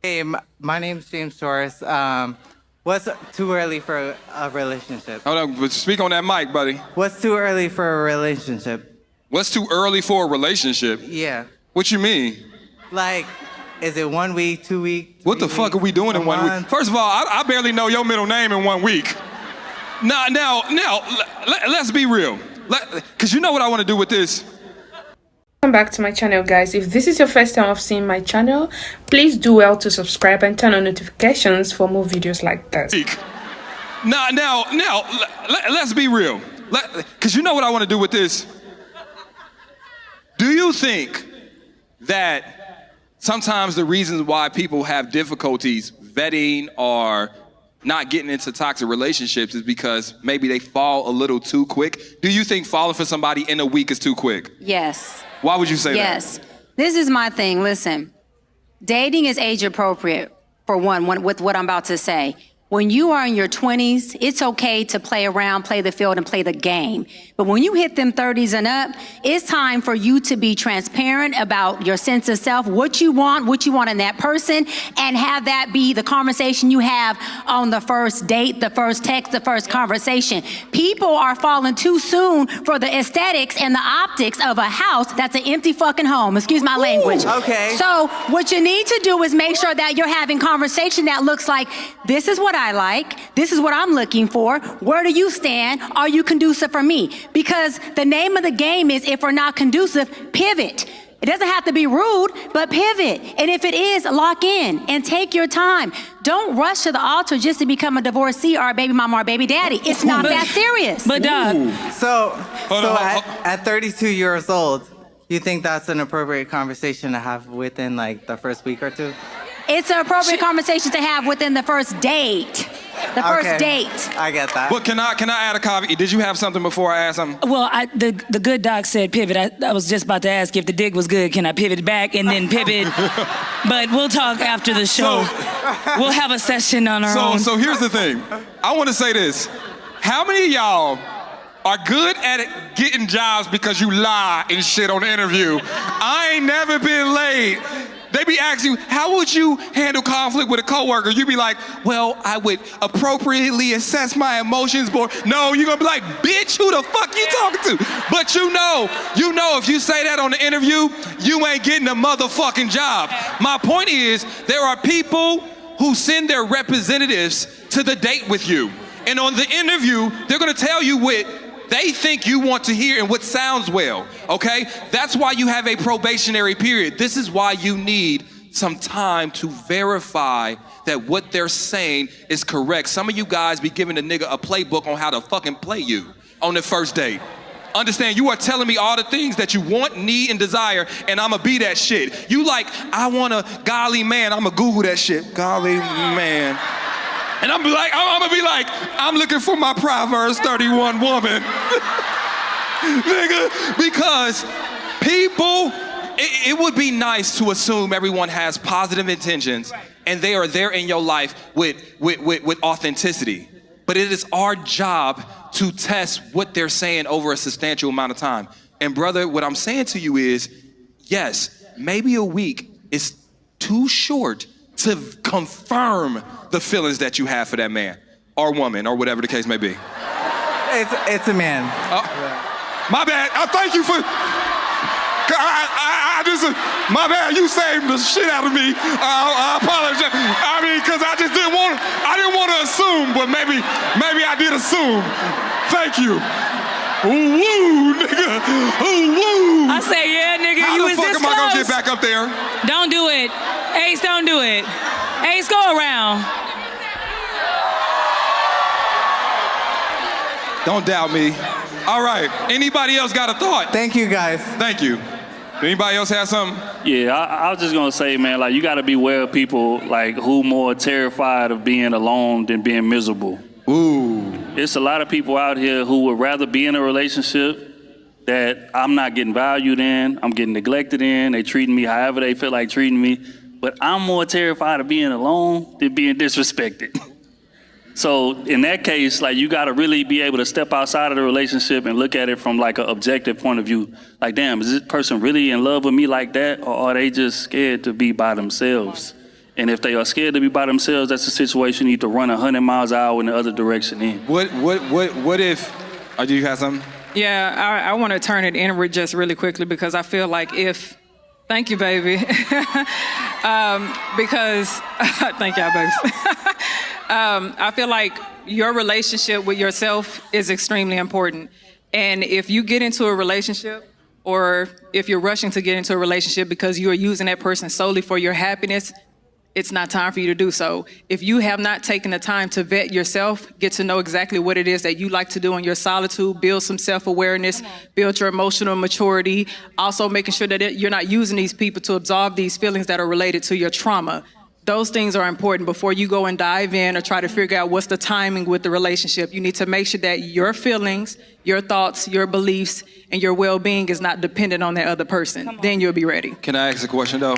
Hey, my name's James Torres. What's too early for a relationship? Hold on, but speak on that mic, buddy. What's too early for a relationship? What's too early for a relationship? Yeah. What you mean? Like, is it 1 week, 2 weeks? What the fuck are we doing in 1 week? First of all, I barely know your middle name in 1 week. Now, let's be real. Because you know what I want to do with this? Welcome back to my channel, guys. If this is your first time of seeing my channel, please do well to subscribe and turn on notifications for more videos like this. Now, let's be real. Because you know what I want to do with this? Do you think that sometimes the reasons why people have difficulties vetting or not getting into toxic relationships is because maybe they fall a little too quick? Do you think falling for somebody in a week is too quick? Yes. Why would you say that? Yes. This is my thing. Listen, dating is age appropriate for one with what I'm about to say. When you are in your 20s, it's okay to play around, play the field, and play the game. But when you hit them 30s and up, it's time for you to be transparent about your sense of self, what you want in that person, and have that be the conversation you have on the first date, the first text, the first conversation. People are falling too soon for the aesthetics and the optics of a house that's an empty fucking home. Excuse my language. Okay. So what you need to do is make sure that you're having conversation that looks like, this is what I like. This is what I'm looking for. Where do you stand? Are you conducive for me? Because the name of the game is, if we're not conducive, pivot. It doesn't have to be rude, but pivot. And if it is, lock in and take your time. Don't rush to the altar just to become a divorcee or a baby mama or baby daddy. It's not that serious. But Doug, At 32 years old, you think that's an appropriate conversation to have within like the first week or two? It's an appropriate conversation to have within the first date. The first date. I get that. But can I add a caveat? Did you have something before I asked something? well, the good doc said pivot. I was just about to ask if the dig was good. Can I pivot back and then pivot? But we'll talk after the show. We'll have a session on our own. So here's the thing. I want to say this. How many of y'all are good at getting jobs because you lie and shit on the interview? I ain't never been late. They be asking you, how would you handle conflict with a coworker? You be like, well, I would appropriately assess my emotions. No, you're gonna be like, bitch, who the fuck you talking to? But you know, if you say that on the interview, you ain't getting a motherfucking job. My point is, there are people who send their representatives to the date with you. And on the interview, they're gonna tell you what they think you want to hear and what sounds well, okay? That's why you have a probationary period. This is why you need some time to verify that what they're saying is correct. Some of you guys be giving a nigga a playbook on how to fucking play you on the first date. Understand, you are telling me all the things that you want, need, and desire, and I'ma be that shit. You like, I want a godly man, I'ma Google that shit. Godly man. And I'm gonna be like, I'm looking for my Proverbs 31 woman. Nigga, because people, it would be nice to assume everyone has positive intentions and they are there in your life with authenticity. But it is our job to test what they're saying over a substantial amount of time. And brother, what I'm saying to you is, yes, maybe a week is too short to confirm the feelings that you have for that man or woman or whatever the case may be. It's a man. My bad. I thank you for. My bad. You saved the shit out of me. I apologize. I mean, because I just didn't want to assume, but maybe I did assume. Thank you. Woo, nigga. Woo. I say, yeah, nigga, How you the was fuck this am I gonna close. get back up there? Don't do it. Ace, don't do it. Ace, go around. Don't doubt me. All right. Anybody else got a thought? Thank you, guys. Thank you. Anybody else have something? Yeah, I was just gonna say, man, like you gotta be aware of people like who more terrified of being alone than being miserable. Ooh. It's a lot of people out here who would rather be in a relationship that I'm not getting valued in, I'm getting neglected in, they treating me however they feel like treating me, but I'm more terrified of being alone than being disrespected. So in that case, like you gotta really be able to step outside of the relationship and look at it from like an objective point of view. Like, damn, is this person really in love with me like that? Or are they just scared to be by themselves? And if they are scared to be by themselves, that's a situation you need to run 100 miles an hour in the other direction in. What if, do you have something? Yeah, I want to turn it inward just really quickly because I feel like thank you, baby. Because, thank y'all, babies. I feel like your relationship with yourself is extremely important. And if you get into a relationship, or if you're rushing to get into a relationship because you are using that person solely for your happiness, it's not time for you to do so. If you have not taken the time to vet yourself, get to know exactly what it is that you like to do in your solitude, build some self-awareness, build your emotional maturity, also making sure that you're not using these people to absorb these feelings that are related to your trauma. Those things are important before you go and dive in or try to figure out what's the timing with the relationship. You need to make sure that your feelings, your thoughts, your beliefs, and your well-being is not dependent on that other person. Then you'll be ready. Can I ask a question though?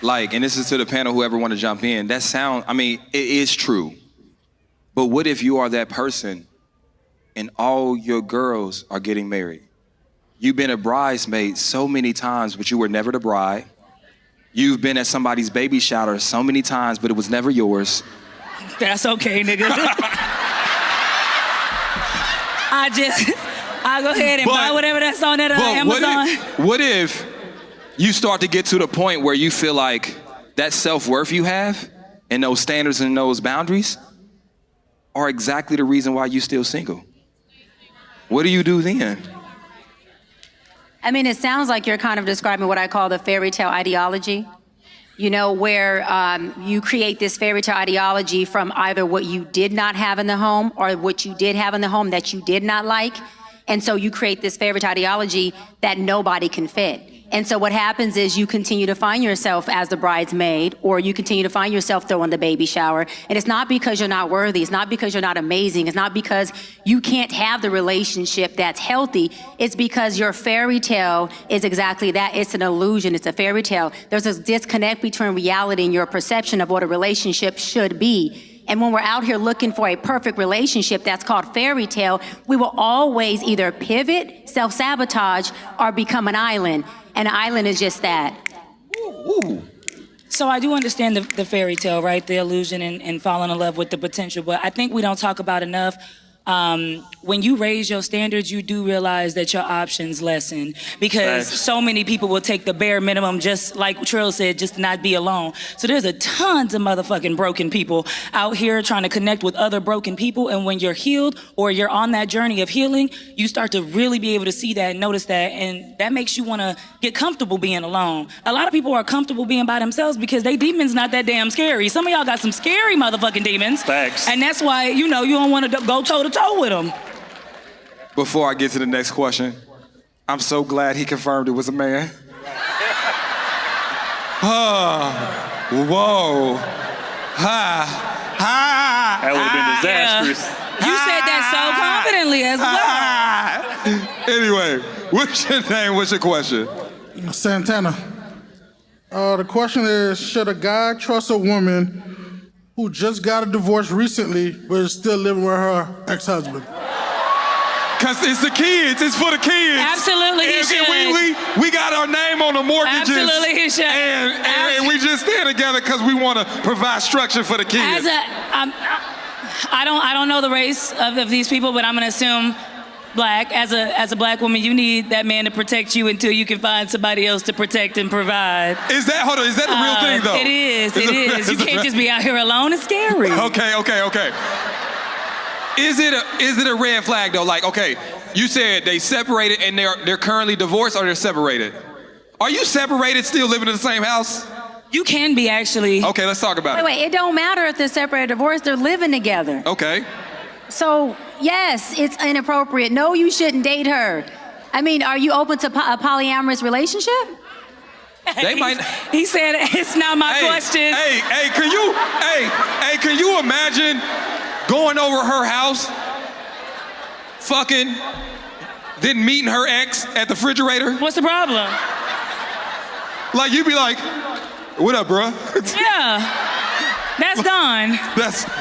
Like, and this is to the panel, whoever want to jump in, it is true. But what if you are that person and all your girls are getting married? You've been a bridesmaid so many times, but you were never the bride. You've been at somebody's baby shower so many times, but it was never yours. That's okay, nigga. I go ahead and buy whatever that's on that Amazon. What if you start to get to the point where you feel like that self-worth you have and those standards and those boundaries are exactly the reason why you're still single? What do you do then? I mean, it sounds like you're kind of describing what I call the fairy tale ideology, you know, where you create this fairy tale ideology from either what you did not have in the home or what you did have in the home that you did not like. And so you create this fairy tale ideology that nobody can fit. And so what happens is you continue to find yourself as the bridesmaid, or you continue to find yourself throwing the baby shower. And it's not because you're not worthy. It's not because you're not amazing. It's not because you can't have the relationship that's healthy. It's because your fairy tale is exactly that. It's an illusion. It's a fairy tale. There's a disconnect between reality and your perception of what a relationship should be. And when we're out here looking for a perfect relationship that's called fairy tale, we will always either pivot, self-sabotage, or become an island. And an island is just that. Ooh. So I do understand the fairy tale, right? The illusion and falling in love with the potential. But I think we don't talk about enough. When you raise your standards, you do realize that your options lessen, because so many people will take the bare minimum, just like Trill said, just to not be alone. So there's a tons of motherfucking broken people out here trying to connect with other broken people. And when you're healed or you're on that journey of healing, you start to really be able to see that and notice that. And that makes you want to get comfortable being alone. A lot of people are comfortable being by themselves because they demons not that damn scary. Some of y'all got some scary motherfucking demons. Facts. And that's why, you know, you don't want to go toe to toe with them. Before I get to the next question, I'm so glad he confirmed it was a man. Whoa. That would have been disastrous. You said that so confidently as well. Anyway, what's your name? What's your question? Santana. The question is, should a guy trust a woman who just got a divorce recently but is still living with her ex-husband? Because it's the kids. It's for the kids. Absolutely, he should. We got our name on the mortgages. Absolutely, he should. And we just stay together because we want to provide structure for the kids. I don't know the race of these people, but I'm going to assume black. As a black woman, you need that man to protect you until you can find somebody else to protect and provide. Is that the real thing, though? It is. You can't just be out here alone. It's scary. Okay. Is it a red flag though? Like, okay, you said they separated and they're currently divorced, or they're separated. Are you separated, still living in the same house? You can be, actually. Okay, let's talk about it. Wait, it don't matter if they're separated or divorced, they're living together. Okay. So, yes, it's inappropriate. No, you shouldn't date her. I mean, are you open to a polyamorous relationship? They might. He said it's not my question. Can you imagine going over her house, fucking, then meeting her ex at the refrigerator? What's the problem? Like, you'd be like, what up, bro? Yeah, that's done.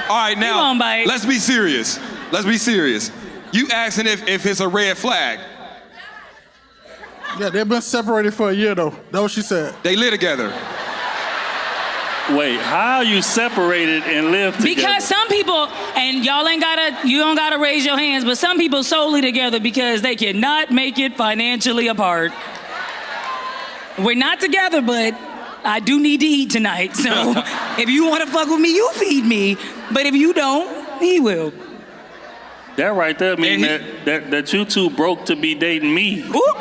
All right, now, You won't bite. let's be serious. You asking if it's a red flag. Yeah, they've been separated for a year, though. That's what she said. They live together. Wait, how are you separated and live together? Because some people, and you don't gotta raise your hands, but some people solely together because they cannot make it financially apart. We're not together, but I do need to eat tonight. So if you want to fuck with me, you feed me. But if you don't, he will. That right there mean that you two broke to be dating me. Ooh.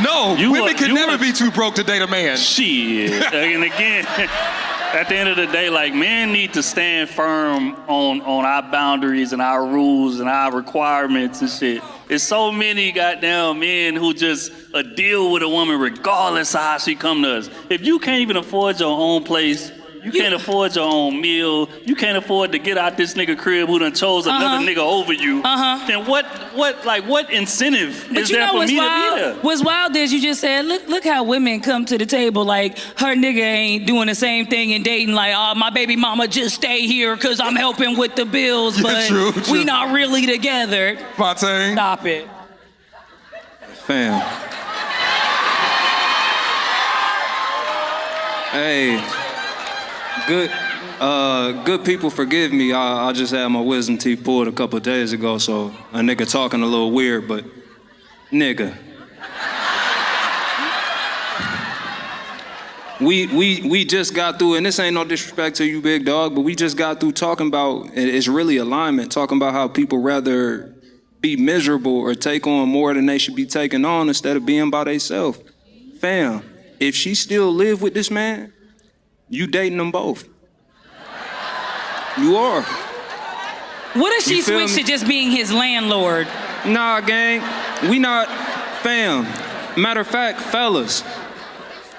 No, women can never be too broke to date a man. Shit. And again, at the end of the day, like, men need to stand firm on our boundaries and our rules and our requirements and shit. There's so many goddamn men who just deal with a woman regardless of how she come to us. If you can't even afford your own place, you can't afford your own meal, you can't afford to get out this nigga crib who done chose another nigga over you, then what incentive is there for me to be there? What's wild is you just said, look how women come to the table like her nigga ain't doing the same thing and dating like, oh, my baby mama just stay here because I'm helping with the bills, but true. we not really together. Fontaine. Stop it. Fam. Hey. Good people forgive me. I just had my wisdom teeth pulled a couple of days ago, so a nigga talking a little weird, but nigga. We just got through, and this ain't no disrespect to you, big dog, but we just got through talking about, it's really alignment, talking about how people rather be miserable or take on more than they should be taking on instead of being by themselves. Fam, if she still live with this man, you dating them both. You are. What if she switched to just being his landlord? Nah, gang. We not. Fam. Matter of fact, fellas,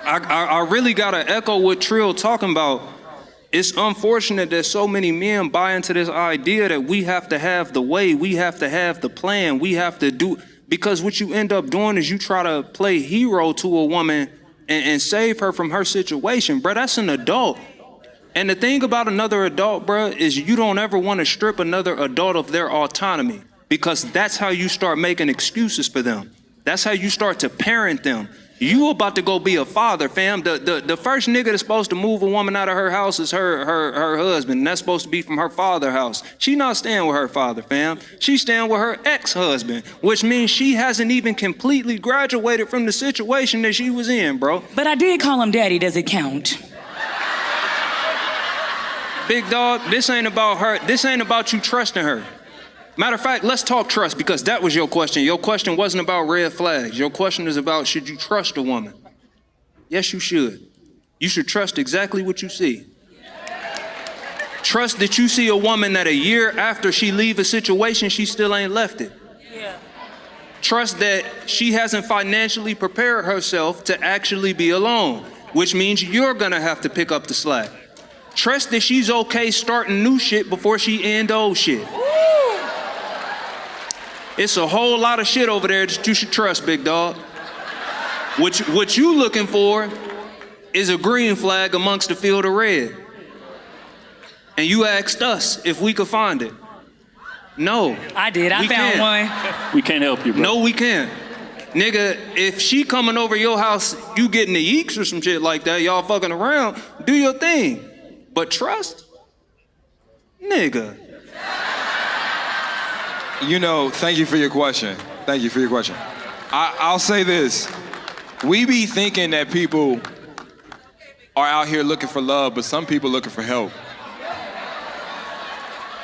I really gotta echo what Trill talking about. It's unfortunate that so many men buy into this idea that we have to have the way, we have to have the plan, we have to do, because what you end up doing is you try to play hero to a woman and save her from her situation, bro. That's an adult. And the thing about another adult, bro, is you don't ever want to strip another adult of their autonomy, because that's how you start making excuses for them. That's how you start to parent them. You about to go be a father, fam. The first nigga that's supposed to move a woman out of her house is her husband, and that's supposed to be from her father's house. She not staying with her father, fam. She's staying with her ex-husband, which means she hasn't even completely graduated from the situation that she was in, bro. But I did call him daddy. Does it count? Big dog, this ain't about her. This ain't about you trusting her. Matter of fact, let's talk trust, because that was your question. Your question wasn't about red flags. Your question is about, should you trust a woman? Yes, you should. You should trust exactly what you see. Trust that you see a woman that a year after she leave a situation, she still ain't left it. Yeah. Trust that she hasn't financially prepared herself to actually be alone, which means you're gonna have to pick up the slack. Trust that she's okay starting new shit before she end old shit. It's a whole lot of shit over there that you should trust, big dog. What you looking for is a green flag amongst the field of red. And you asked us if we could find it. No. I did. I found one. We can't help you, bro. No, we can't. Nigga, if she coming over your house, you getting the yeeks or some shit like that, y'all fucking around, do your thing. But trust? Nigga. You know, thank you for your question. Thank you for your question. I'll say this. We be thinking that people are out here looking for love, but some people looking for help.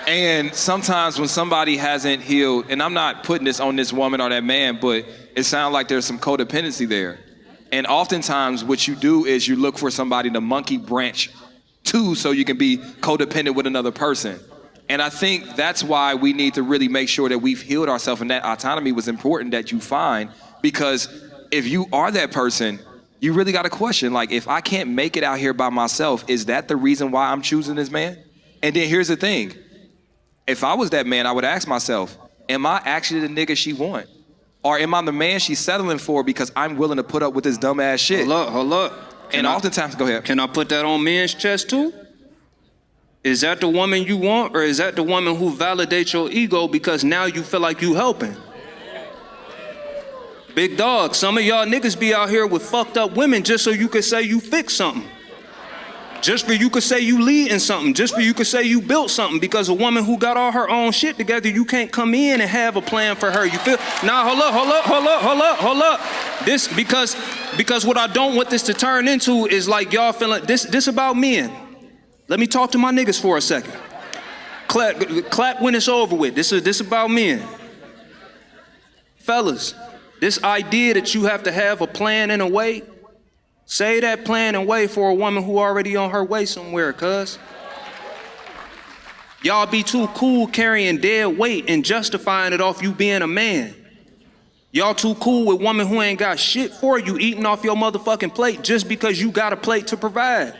And sometimes when somebody hasn't healed, and I'm not putting this on this woman or that man, but it sounds like there's some codependency there. And oftentimes what you do is you look for somebody to monkey branch to so you can be codependent with another person. And I think that's why we need to really make sure that we've healed ourselves, and that autonomy was important that you find, because if you are that person, you really got to question, like, if I can't make it out here by myself, is that the reason why I'm choosing this man? And then here's the thing. If I was that man, I would ask myself, am I actually the nigga she want? Or am I the man she's settling for because I'm willing to put up with this dumb ass shit? Hold up. And oftentimes, go ahead. Can I put that on men's chest too? Is that the woman you want, or is that the woman who validates your ego because now you feel like you helping? Big dog, some of y'all niggas be out here with fucked up women just so you can say you fixed something. Just for you could say you lead in something, just for you could say you built something, because a woman who got all her own shit together, you can't come in and have a plan for her. You feel? Nah, hold up. This, because what I don't want this to turn into is like y'all feeling, this about men. Let me talk to my niggas for a second. Clap when it's over with. This about men. Fellas, this idea that you have to have a plan and a way, say that plan and way for a woman who already on her way somewhere, cuz. Y'all be too cool carrying dead weight and justifying it off you being a man. Y'all too cool with women who ain't got shit for you eating off your motherfucking plate just because you got a plate to provide.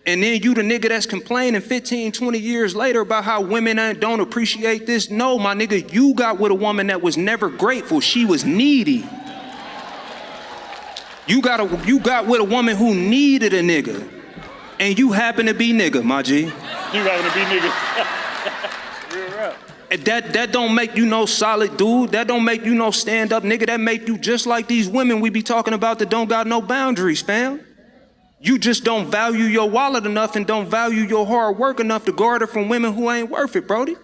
And then you the nigga that's complaining 15, 20 years later about how women don't appreciate this. No, my nigga, you got with a woman that was never grateful. She was needy. You got with a woman who needed a nigga. And you happen to be nigga, my G. You happen to be nigga. Real rap. That don't make you no solid dude. That don't make you no stand-up nigga. That make you just like these women we be talking about that don't got no boundaries, fam. You just don't value your wallet enough and don't value your hard work enough to guard it from women who ain't worth it, Brody.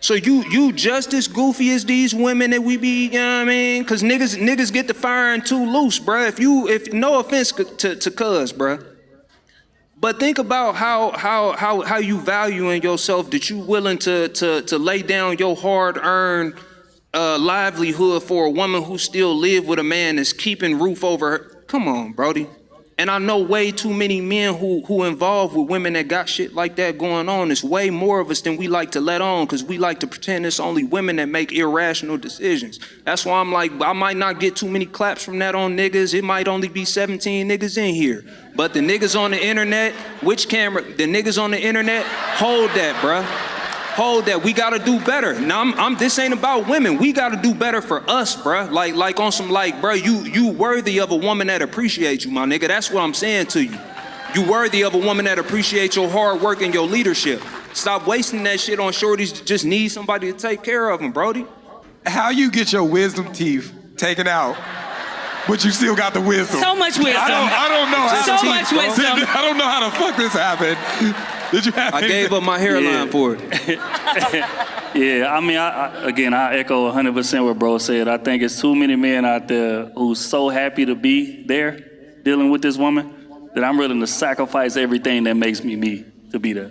So you just as goofy as these women that we be, you know what I mean? Cause niggas get the firing too loose, bruh. If no offense to cuz, bruh. But think about how you valuing yourself, that you willing to lay down your hard-earned livelihood for a woman who still live with a man that's keeping roof over her. Come on, Brody. And I know way too many men who involved with women that got shit like that going on. It's way more of us than we like to let on, because we like to pretend it's only women that make irrational decisions. That's why I'm like, I might not get too many claps from that on niggas. It might only be 17 niggas in here. But the niggas on the internet, the niggas on the internet, hold that, bruh. Hold that. We gotta do better. Now this ain't about women. We gotta do better for us, bruh. Like on some bruh, you worthy of a woman that appreciates you, my nigga. That's what I'm saying to you. You worthy of a woman that appreciates your hard work and your leadership. Stop wasting that shit on shorties that just need somebody to take care of them, Brody. How you get your wisdom teeth taken out, but you still got the wisdom? So much wisdom. I don't know. So much wisdom. I don't know how the fuck this happened. Did you have I gave up my hairline for it. Yeah, I mean, I echo 100% what bro said. I think it's too many men out there who's so happy to be there dealing with this woman that I'm willing to sacrifice everything that makes me to be there.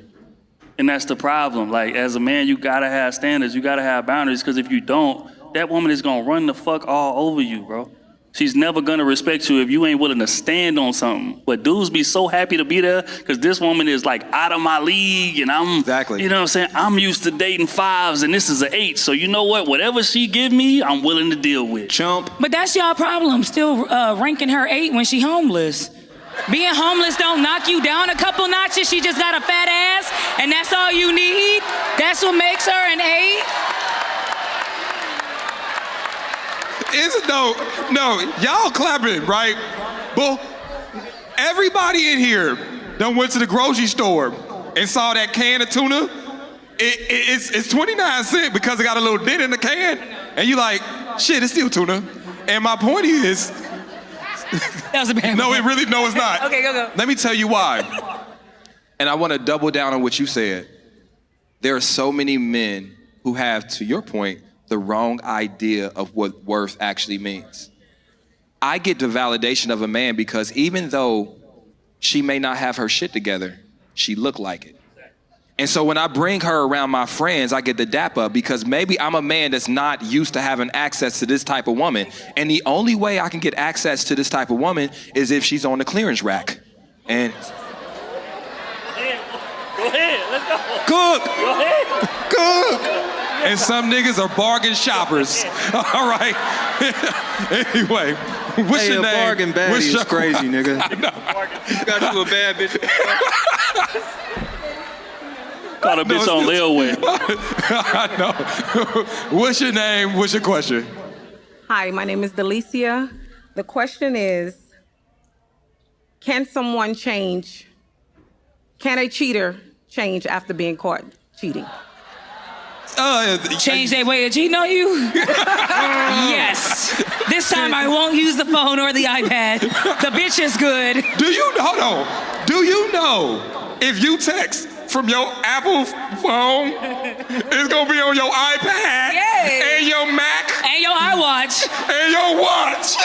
And that's the problem. Like, as a man, you gotta have standards, you gotta have boundaries, because if you don't, that woman is gonna run the fuck all over you, bro. She's never gonna respect you if you ain't willing to stand on something. But dudes be so happy to be there because this woman is like out of my league, and I'm, exactly. You know what I'm saying? I'm used to dating 5s and this is an 8. So you know what? Whatever she give me, I'm willing to deal with. Chump. But that's y'all problem, still ranking her 8 when she homeless. Being homeless don't knock you down a couple notches. She just got a fat ass, and that's all you need? That's what makes her an 8? Is it though? No, y'all clapping, right? But everybody in here done went to the grocery store and saw that can of tuna. It's 29 cents because it got a little dent in the can, and you like, shit, it's still tuna. And my point is, that was a bad no, one. it's not. Okay, go. Let me tell you why. And I want to double down on what you said. There are so many men who have, to your point, the wrong idea of what worth actually means. I get the validation of a man because even though she may not have her shit together, she look like it. And so when I bring her around my friends, I get the dap up because maybe I'm a man that's not used to having access to this type of woman. And the only way I can get access to this type of woman is if she's on the clearance rack. And Go ahead, let's go. cook, Go ahead. cook. And some niggas are bargain shoppers. All right. Anyway, what's your name? Bargain baddie What's is your crazy, nigga. You got you a bad bitch. Caught a bitch on layaway. I know. What's your name? What's your question? Hi, my name is Delicia. The question is, can someone change? Can a cheater change after being caught cheating? Change their way of cheating on you? Yes. This time I won't use the phone or the iPad. The bitch is good. Hold on. Do you know if you text from your Apple phone, it's gonna be on your iPad and your Mac And your iWatch. and your watch?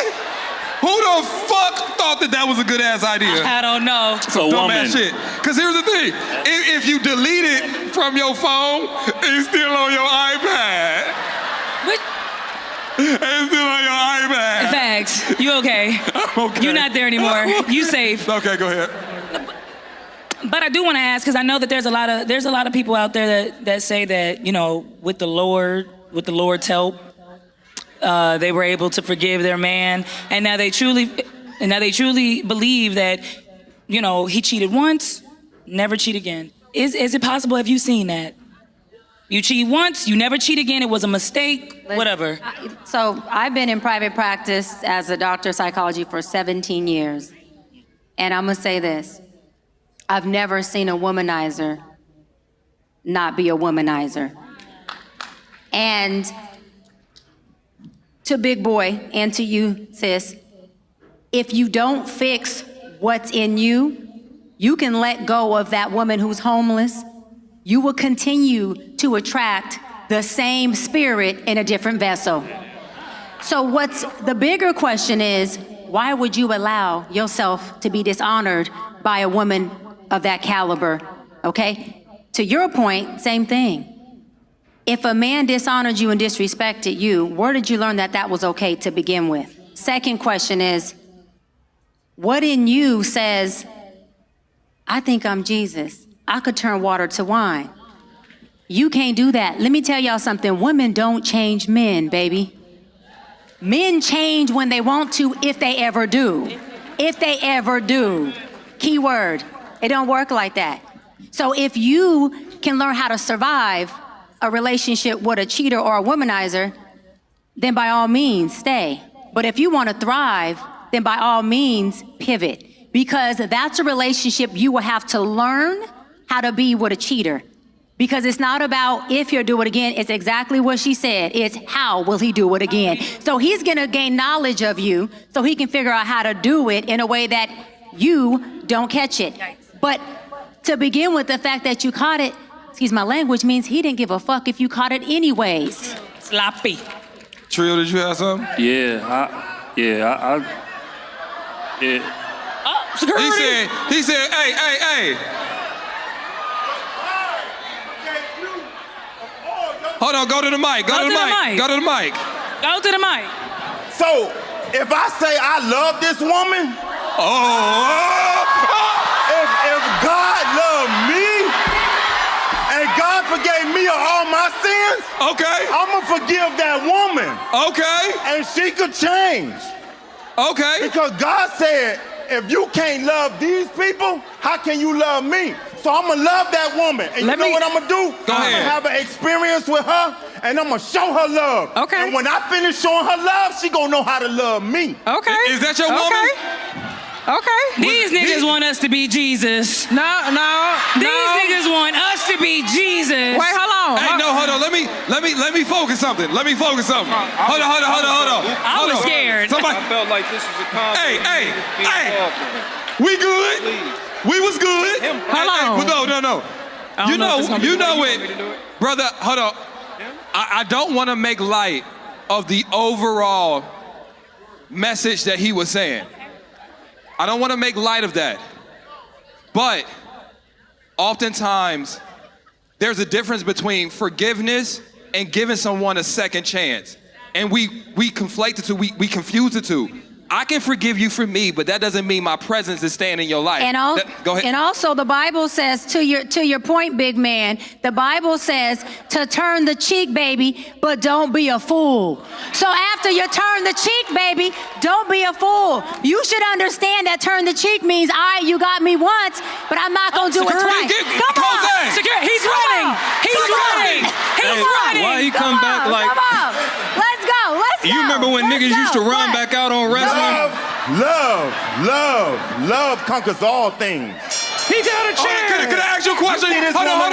Who the fuck thought that was a good ass idea? I don't know. So woman. Dumbass shit. Cause here's the thing, if you delete it from your phone, it's still on your iPad. What? It's still on your iPad. Facts. You okay? Okay. You're not there anymore. You safe. Okay, go ahead. But I do want to ask, because I know that there's a lot of people out there that say that, you know, with the Lord's help, they were able to forgive their man, and now they truly believe that, you know, he cheated once, never cheat again. Is it possible? Have you seen that? You cheat once, you never cheat again. It was a mistake. Whatever. So I've been in private practice as a doctor of psychology for 17 years, and I'm gonna say this. I've never seen a womanizer not be a womanizer. And to Big Boy and to you, sis, if you don't fix what's in you, you can let go of that woman who's homeless. You will continue to attract the same spirit in a different vessel. So what's the bigger question is, why would you allow yourself to be dishonored by a woman of that caliber? Okay? To your point, same thing. If a man dishonored you and disrespected you, where did you learn that that was okay to begin with? Second question is, what in you says, I think I'm Jesus. I could turn water to wine. You can't do that. Let me tell y'all something. Women don't change men, baby. Men change when they want to, if they ever do. If they ever do. Key word. It don't work like that. So if you can learn how to survive a relationship with a cheater or a womanizer, then by all means, stay. But if you want to thrive, then by all means, pivot. Because that's a relationship you will have to learn how to be with a cheater. Because it's not about if he'll do it again, it's exactly what she said. It's how will he do it again. So he's gonna gain knowledge of you so he can figure out how to do it in a way that you don't catch it. But to begin with, the fact that you caught it, excuse my language, means he didn't give a fuck if you caught it anyways. Sloppy. Trill, did you have something? Yeah. Oh, security. He said, hey. Hold on, go to the mic. Go to the mic. Go to the mic. So, if I say I love this woman, if God loved me and God forgave me of all my sins, okay, I'ma forgive that woman. Okay. And she could change. Okay. Because God said, if you can't love these people, how can you love me? So I'm gonna love that woman. And you know what I'm gonna do? Go ahead. I'm gonna have an experience with her, and I'm gonna show her love. Okay. And when I finish showing her love, she gonna know how to love me. Okay. Is that your woman? Okay. These niggas want us to be Jesus. No. These niggas want us to be Jesus. Wait, hold on. Hey, no, hold on. Let me focus something. Hold on. I was scared. Somebody. I felt like this was a compliment. Hey. We good? Please. We was good. Hold on. No. You know it, brother. Hold on. I don't want to make light of the overall message that he was saying. I don't want to make light of that. But oftentimes, there's a difference between forgiveness and giving someone a second chance. And we conflate the two, we confuse the two. I can forgive you for me, but that doesn't mean my presence is staying in your life. Go ahead. And also the Bible says, to your point, big man, the Bible says to turn the cheek, baby, but don't be a fool. So after you turn the cheek, baby, don't be a fool. You should understand that turn the cheek means, you got me once, but I'm not gonna do it twice. Come on. Security. He's running. Why he come back like? Come on. Let's go. You remember when niggas used to run back out on wrestling? Love conquers all things. He got a chair. Can I ask you a question? Hold on.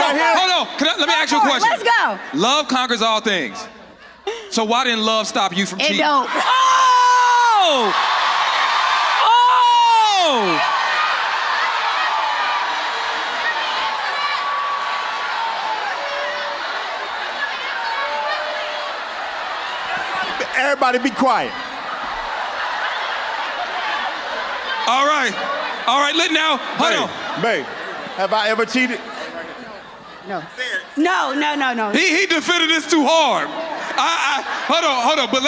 Let me ask you a question. Let's go. Love conquers all things. So why didn't love stop you from cheating? It don't. Everybody be quiet. All right. All right, now, hold on. Babe, have I ever cheated? No. No. He defended this too hard. Hold on, but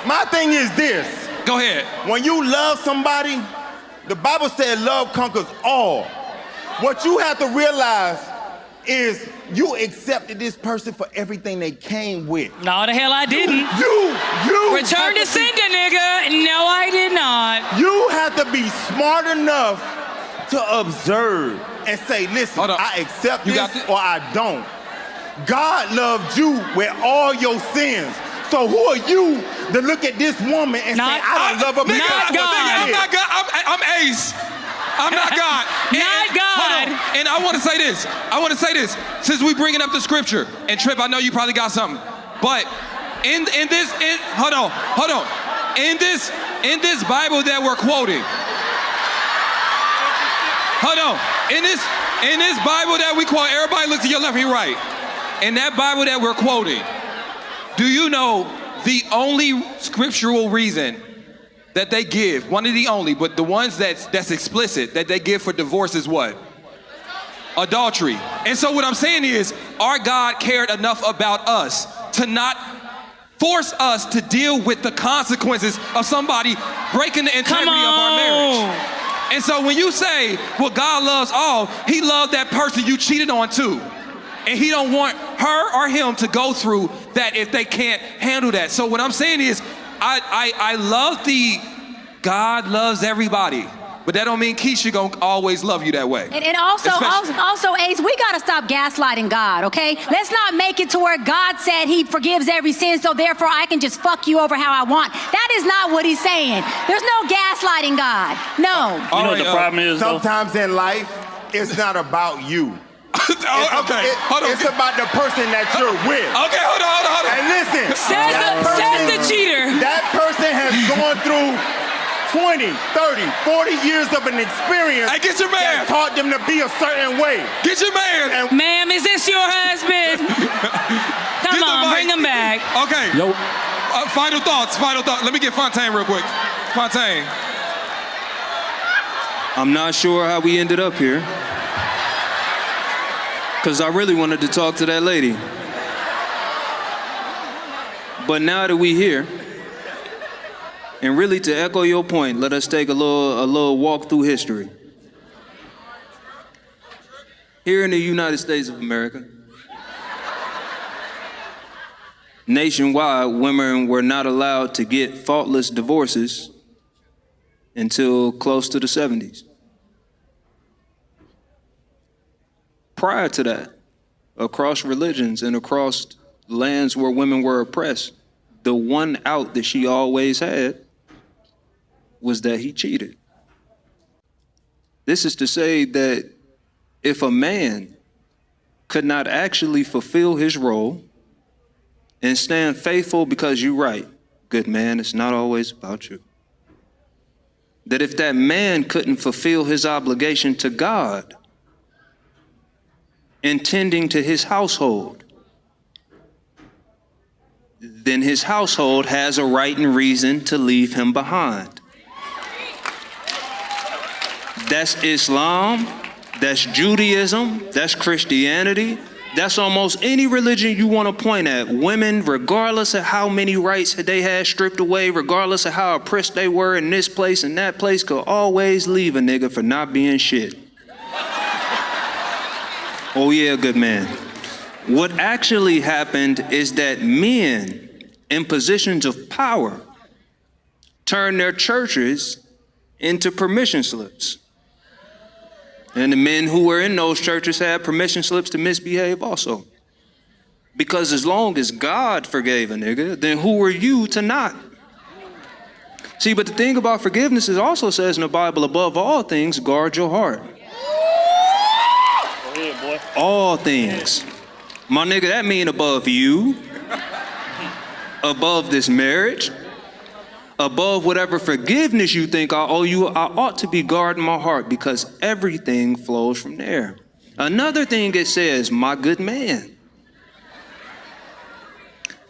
my thing is this. Go ahead. When you love somebody, the Bible said love conquers all. What you have to realize is you accepted this person for everything they came with. No, the hell I didn't. You Return to sender, nigga. No, I did not. You have to be smart enough to observe and say, listen, I accept this or I don't. God loved you with all your sins. So who are you to look at this woman and say, I don't love her? Not God. I'm not God. I'm Ace. I'm not God. Not God. And I want to say this. Since we bringing up the scripture, and Trip, I know you probably got something, but hold on. In this Bible that we're quoting, hold on. In this Bible that we quote, everybody look to your left and your right. In that Bible that we're quoting, do you know the only scriptural reason that they give, one of the only, but the ones that's explicit, that they give for divorce is what? Adultery. And so what I'm saying is, our God cared enough about us to not force us to deal with the consequences of somebody breaking the integrity of our marriage. And so when you say, well, God loves all, he loved that person you cheated on too. And he don't want her or him to go through that if they can't handle that. So what I'm saying is, I love God loves everybody, but that don't mean Keisha gonna always love you that way. And also, Ace, we gotta stop gaslighting God, okay? Let's not make it to where God said he forgives every sin, so therefore I can just fuck you over how I want. That is not what he's saying. There's no gaslighting God, no. You know what the problem is, sometimes in life, it's not about you. It's about the person that you're with. Okay, hold on. And listen, says the cheater. That person has gone through 20, 30, 40 years of an experience. Hey, get your man. That taught them to be a certain way. Get your man. Ma'am, is this your husband? Come on, bring him back. Okay. Yo. Final thoughts. Let me get Fontaine real quick. Fontaine. I'm not sure how we ended up here, because I really wanted to talk to that lady. But now that we here, and really to echo your point, let us take a little walk through history. Here in the United States of America, nationwide, women were not allowed to get faultless divorces until close to the 70s. Prior to that, across religions and across lands where women were oppressed, the one out that she always had was that he cheated. This is to say that if a man could not actually fulfill his role and stand faithful, because you're right, good man, it's not always about you. That if that man couldn't fulfill his obligation to God and tending to his household, then his household has a right and reason to leave him behind. That's Islam, that's Judaism, that's Christianity, that's almost any religion you want to point at. Women, regardless of how many rights they had stripped away, regardless of how oppressed they were in this place and that place, could always leave a nigga for not being shit. Oh yeah, good man. What actually happened is that men in positions of power turned their churches into permission slips. And the men who were in those churches had permission slips to misbehave also. Because as long as God forgave a nigga, then who are you to not? See, but the thing about forgiveness is also says in the Bible, above all things, guard your heart. Go ahead, boy. All things. My nigga, that mean above you, above this marriage, above whatever forgiveness you think I owe you, I ought to be guarding my heart, because everything flows from there. Another thing it says, my good man.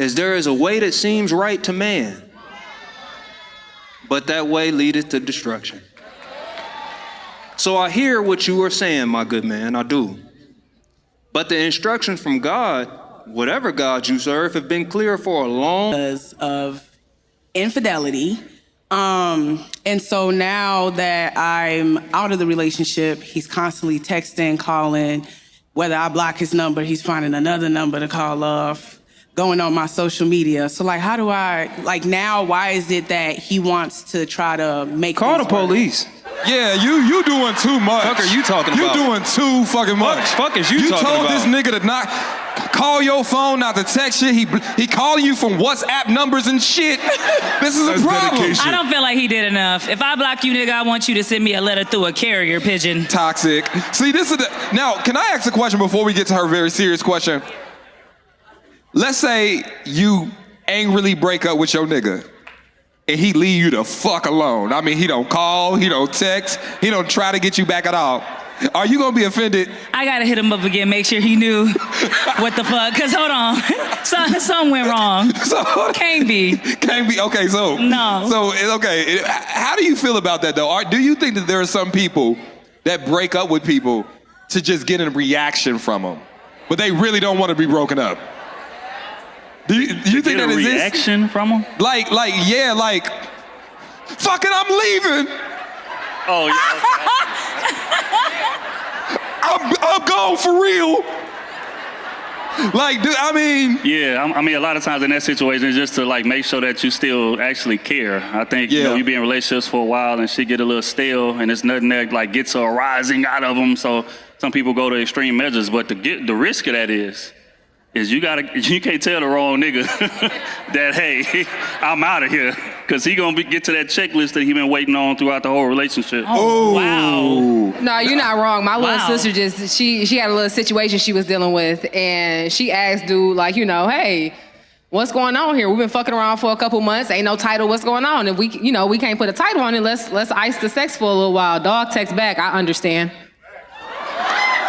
as there is a way that seems right to man, but that way leadeth to destruction. So I hear what you are saying, my good man, I do. But the instructions from God, whatever God you serve, have been clear for a long time. Because of infidelity. And so now that I'm out of the relationship, he's constantly texting, calling. Whether I block his number, he's finding another number to call off, going on my social media. So like, how do I, like now, why is it that he wants to try to make Call the police. Yeah, you doing too much. Fuck are you talking about? You doing too fucking much. Fuck is you talking told about? this nigga to not call your phone, not to text shit. He calling you from WhatsApp numbers and shit. This is a problem. I don't feel like he did enough. If I block you, nigga, I want you to send me a letter through a carrier pigeon. Toxic. See, this is now, can I ask a question before we get to her very serious question? Let's say you angrily break up with your nigga and he leave you the fuck alone. I mean, he don't call, he don't text, he don't try to get you back at all. Are you gonna be offended? I gotta hit him up again, make sure he knew what the fuck. Cause hold on, something went wrong. Can't be. Okay, so no. So okay, how do you feel about that though? Do you think that there are some people that break up with people to just get a reaction from them, but they really don't want to be broken up? Do you think that exists? A reaction from them? Like, fuck it, I'm leaving. Oh, yeah. I'm gone for real. Like, dude, I mean. Yeah, I mean, a lot of times in that situation, it's just to like make sure that you still actually care. I think, you know, you be in relationships for a while and shit get a little stale and it's nothing that like gets a rising out of them. So some people go to extreme measures, but the risk of that is you can't tell the wrong nigga that, hey, I'm out of here. Cause he gonna get to that checklist that he been waiting on throughout the whole relationship. Oh, wow. No, you're not wrong. My little sister she had a little situation she was dealing with and she asked dude like, you know, hey, what's going on here? We've been fucking around for a couple months. Ain't no title. What's going on? And we can't put a title on it. Let's ice the sex for a little while. Dog text back. I understand.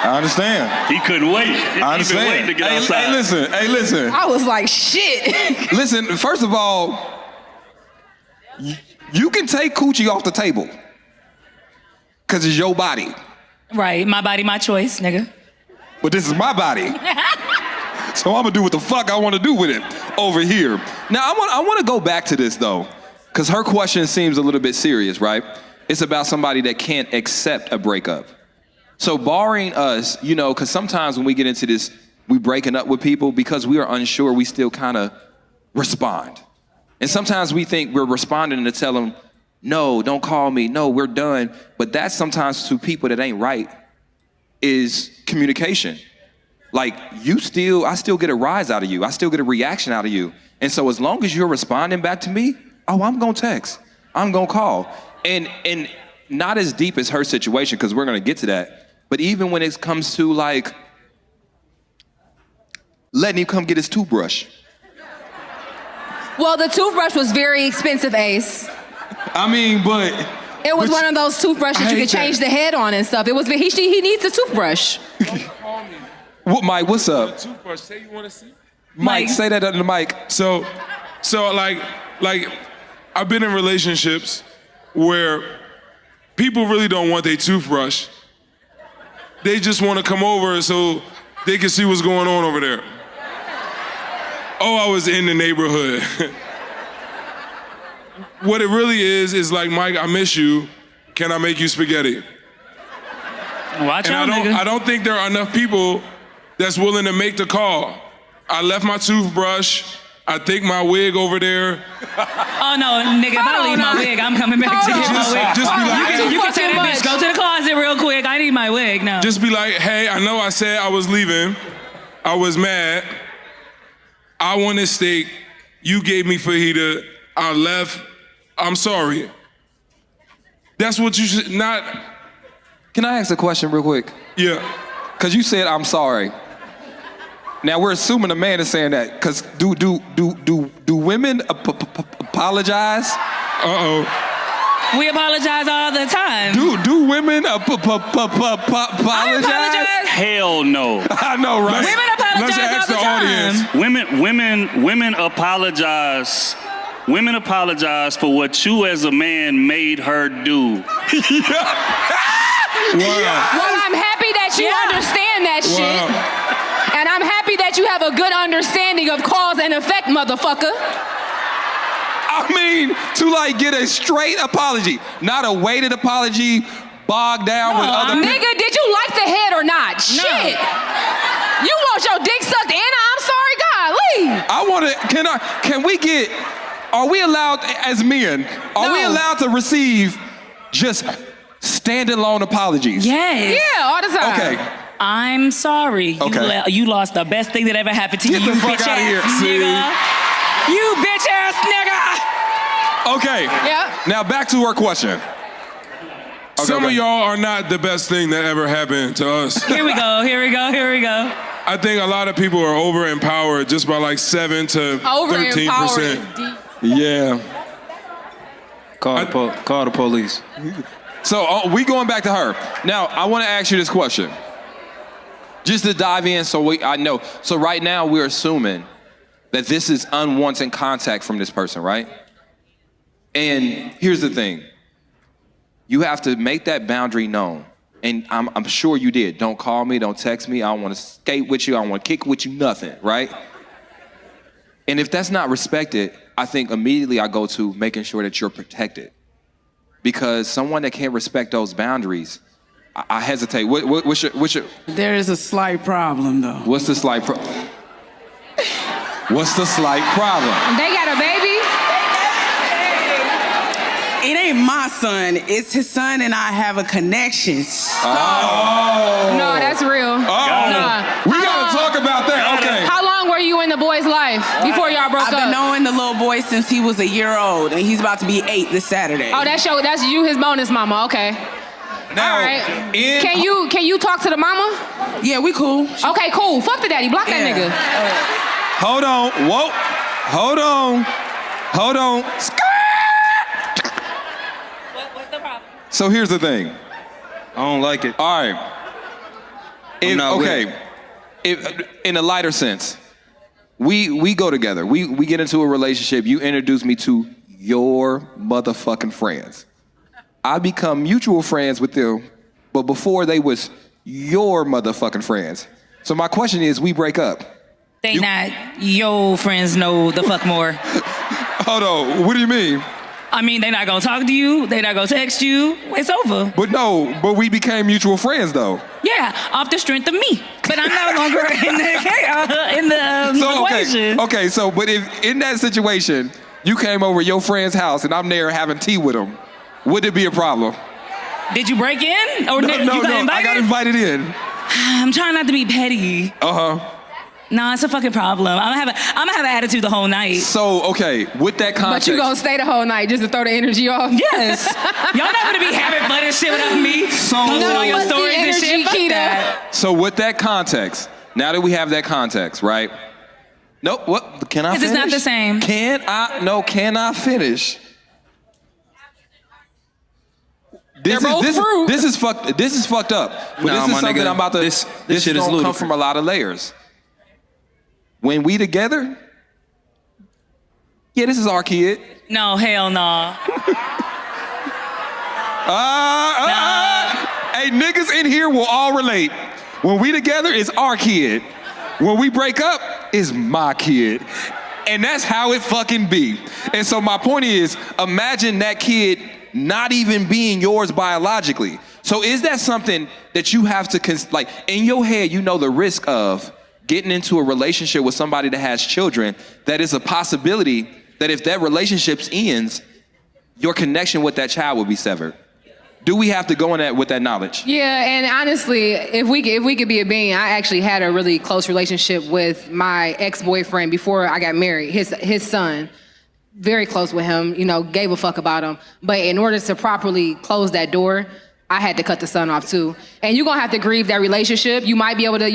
I understand. He couldn't wait. I understand. To get outside. Hey, listen. I was like, shit. Listen, first of all, you can take coochie off the table. Cause it's your body. Right, my body, my choice, nigga. But this is my body. So I'm gonna do what the fuck I wanna do with it over here. Now I wanna go back to this though. Cause her question seems a little bit serious, right? It's about somebody that can't accept a breakup. So barring us, you know, because sometimes when we get into this, we breaking up with people because we are unsure, we still kind of respond. And sometimes we think we're responding to tell them, no, don't call me, no, we're done. But that's sometimes to people that ain't right is communication. Like I still get a rise out of you. I still get a reaction out of you. And so as long as you're responding back to me, I'm gonna text, I'm gonna call. And not as deep as her situation, because we're gonna get to that. But even when it comes to like letting him come get his toothbrush. Well, the toothbrush was very expensive, Ace. I mean, but it was one of those toothbrushes you could change the head on and stuff. It was he needs a toothbrush. What, Mike? What's up? Toothbrush. Say you want to see. Mike, say that under the mic. So like I've been in relationships where people really don't want their toothbrush. They just want to come over so they can see what's going on over there. Oh, I was in the neighborhood. What it really is like, Mike, I miss you. Can I make you spaghetti? Watch out, nigga. I don't think there are enough people that's willing to make the call. I left my toothbrush. I think my wig over there. Oh no, nigga, if I leave my wig, I'm coming back to get my wig. Just be like, you can tell that bitch, go to the closet real quick. I need my wig now. Just be like, hey, I know I said I was leaving. I was mad. I wanted steak. You gave me fajita. I left. I'm sorry. That's what you should not. Can I ask a question real quick? Yeah. Cause you said I'm sorry. Now we're assuming a man is saying that. Cause do women apologize? Uh-oh. We apologize all the time. Do women apologize? I apologize. Hell no. I know, right? Women apologize all the time. Women apologize. Women apologize for what you as a man made her do. Well, I'm happy that you understand that shit. And I'm happy that you have a good understanding of cause and effect, motherfucker. I mean, to like get a straight apology, not a weighted apology, bogged down with other people. Nigga, did you like the head or not? No. Shit. You want your dick sucked in? I'm sorry, God, leave. Are we allowed, as men, are we allowed to receive just standalone apologies? Yes. Yeah, all the time. Okay. I'm sorry. Okay. You lost the best thing that ever happened to you. Get the fuck bitch out of here. ass nigga. You bitch ass nigga. Okay. Yeah. Now back to her question. Some of y'all are not the best thing that ever happened to us. Here we go. I think a lot of people are over-empowered just by like 7 to 13%. Yeah. Call the police. So we going back to her. Now, I want to ask you this question. Just to dive in I know. So right now we're assuming that this is unwanted contact from this person, right? And here's the thing. You have to make that boundary known. And I'm sure you did. Don't call me, don't text me. I don't want to skate with you. I don't want to kick with you, nothing, right? And if that's not respected, I think immediately I go to making sure that you're protected. Because someone that can't respect those boundaries, I hesitate. What's your... There is a slight problem, though. What's the slight problem? What's the slight problem? They got a baby? It ain't my son. It's his son, and I have a connection. No, that's real. We gotta talk about that. Okay. How long were you in the boy's life before y'all broke up? I've been knowing the little boy since he was a year old, and he's about to be 8 this Saturday. Oh, that's you, his bonus mama. Okay. Now, all right. Can you talk to the mama? Yeah, we cool. Okay, cool. Fuck the daddy. Block that nigga. Hold on. Whoa. Hold on. What's the problem? So here's the thing. I don't like it. All right. In a lighter sense, we go together. We get into a relationship. You introduce me to your motherfucking friends. I become mutual friends with them, but before they was your motherfucking friends. So my question is, we break up. They not your friends know the fuck more. Hold on, what do you mean? I mean, they not gonna talk to you. They not gonna text you. It's over. But we became mutual friends though. Yeah, off the strength of me. But I'm no longer in the equation. Okay, so but if in that situation, you came over your friend's house and I'm there having tea with them, would it be a problem? Did you break in? Or you got invited? I got invited in. I'm trying not to be petty. Uh-huh. No, it's a fucking problem. I'm gonna have an attitude the whole night. So, okay, with that context. But you gonna stay the whole night just to throw the energy off? Yes. Y'all not gonna be having fun and shit without me. Posting your stories and shit. Fuck that. So with that context, now that we have that context, right? Nope, what? Can I finish? It's not the same. Can I finish? This is fucked up. But this is something I'm about to. This shit is come from a lot of layers. When we together, yeah, this is our kid. No, hell no. Hey, niggas in here will all relate. When we together, it's our kid. When we break up, it's my kid. And that's how it fucking be. And so my point is, imagine that kid not even being yours biologically. So is that something that you have to, like, in your head, you know the risk of getting into a relationship with somebody that has children, that is a possibility that if that relationship ends, your connection with that child will be severed. Do we have to go in that with that knowledge? Yeah, and honestly, if we could be a being, I actually had a really close relationship with my ex-boyfriend before I got married, his son. Very close with him, gave a fuck about him. But in order to properly close that door, I had to cut the son off too. And you're gonna have to grieve that relationship. You might be able to,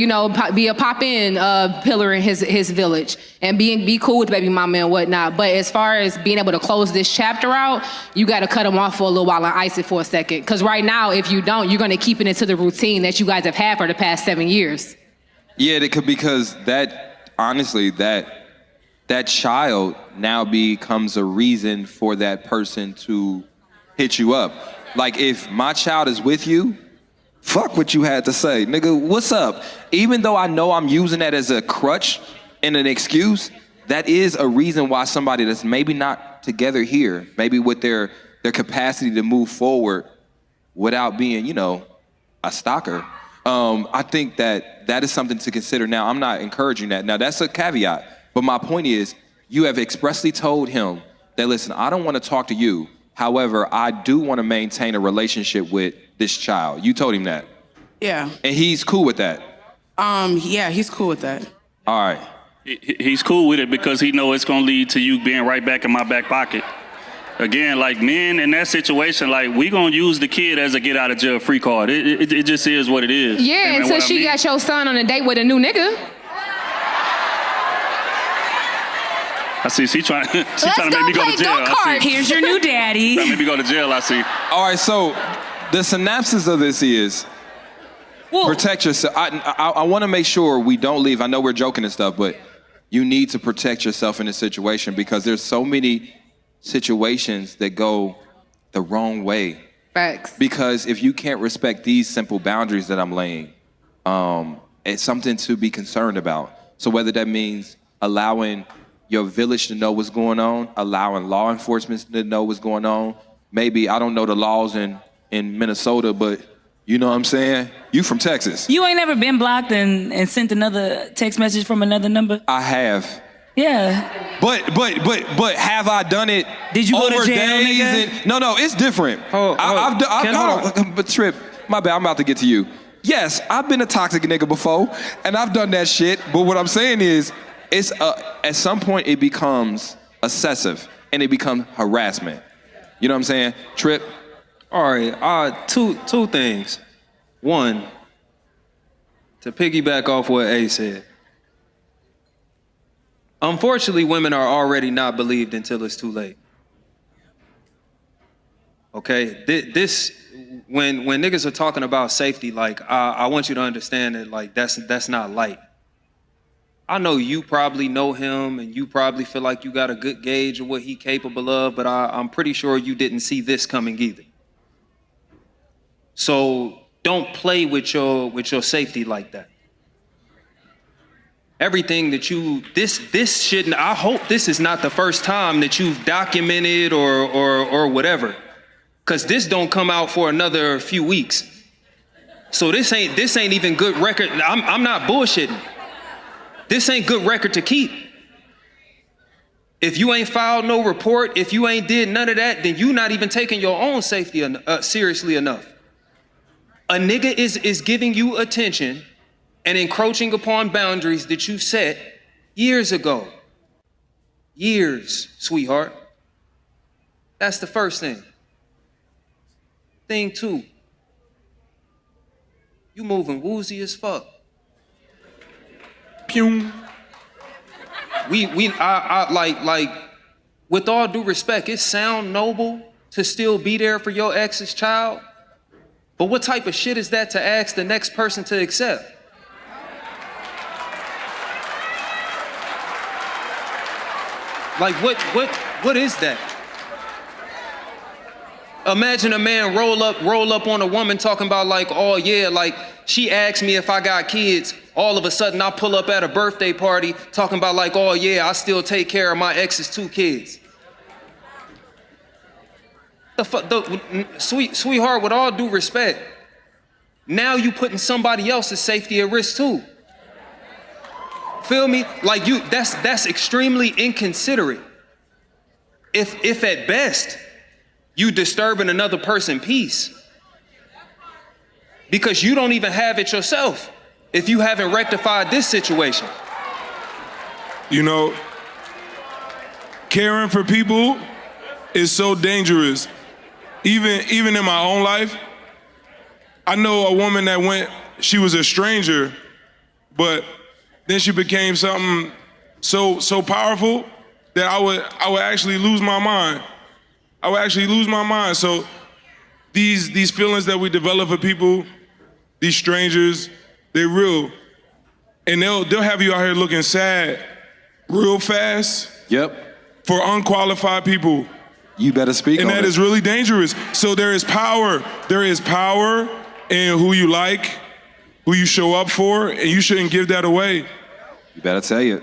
be a pop-in pillar in his village and be cool with baby mama and whatnot. But as far as being able to close this chapter out, you gotta cut him off for a little while and ice it for a second. Because right now, if you don't, you're gonna keep it into the routine that you guys have had for the past 7 years. Yeah, because that honestly, that child now becomes a reason for that person to hit you up. Like, if my child is with you, fuck what you had to say. Nigga, what's up? Even though I know I'm using that as a crutch and an excuse, that is a reason why somebody that's maybe not together here, maybe with their capacity to move forward without being, you know, a stalker. I think that is something to consider. Now, I'm not encouraging that. Now, that's a caveat. But my point is, you have expressly told him that, listen, I don't want to talk to you. However, I do want to maintain a relationship with this child. You told him that. Yeah. And he's cool with that. Yeah, he's cool with that. All right. He's cool with it because he know it's gonna lead to you being right back in my back pocket. Again, like men in that situation, like we gonna use the kid as a get out of jail free card. It just is what it is. Yeah, And until she got your son on a date with a new nigga. I see. She trying to make me go to jail. I see. Here's your new daddy. Trying to make me go to jail. I see. All right. So the synopsis of this is protect yourself. I want to make sure we don't leave. I know we're joking and stuff, but you need to protect yourself in this situation because there's so many situations that go the wrong way. Facts. Because if you can't respect these simple boundaries that I'm laying, it's something to be concerned about. So whether that means allowing your village to know what's going on, allowing law enforcement to know what's going on, maybe, I don't know the laws in Minnesota, but you know what I'm saying? You from Texas. You ain't never been blocked and sent another text message from another number? I have. Yeah. But have I done it? Did you go to over jail, days? nigga? No, it's different. But Trip, my bad, I'm about to get to you. Yes, I've been a toxic nigga before, and I've done that shit. But what I'm saying is, it's at some point it becomes excessive and it becomes harassment. You know what I'm saying, Trip? All right. Two things. One, to piggyback off what A said. Unfortunately, women are already not believed until it's too late. Okay, when niggas are talking about safety, like I want you to understand that like that's not light. I know you probably know him and you probably feel like you got a good gauge of what he's capable of, but I'm pretty sure you didn't see this coming either. So don't play with your safety like that. Everything that this shouldn't, I hope this is not the first time that you've documented or whatever. Cause this don't come out for another few weeks. So this ain't even good record. I'm not bullshitting. This ain't good record to keep. If you ain't filed no report, if you ain't did none of that, then you not even taking your own safety seriously enough. A nigga is giving you attention and encroaching upon boundaries that you set years ago. Years, sweetheart. That's the first thing. Thing two, you moving woozy as fuck. Pew. I like, with all due respect, it sound noble to still be there for your ex's child, but what type of shit is that to ask the next person to accept? Like, what is that? Imagine a man roll up on a woman talking about like, oh yeah, like she asked me if I got kids. All of a sudden I pull up at a birthday party talking about like, oh yeah, I still take care of my ex's 2 kids. Sweetheart, with all due respect, now you putting somebody else's safety at risk too. Feel me? Like that's extremely inconsiderate. If at best, you disturbing another person's peace because you don't even have it yourself if you haven't rectified this situation. You know, caring for people is so dangerous. Even in my own life, I know a woman that she was a stranger, but then she became something so powerful that I would actually lose my mind. I would actually lose my mind. So these feelings that we develop for people, these strangers, they're real. and they'll have you out here looking sad real fast. Yep. For unqualified people. You better speak and on that it. is really dangerous. So there is power. There is power in who you like, who you show up for, and you shouldn't give that away. You better say it.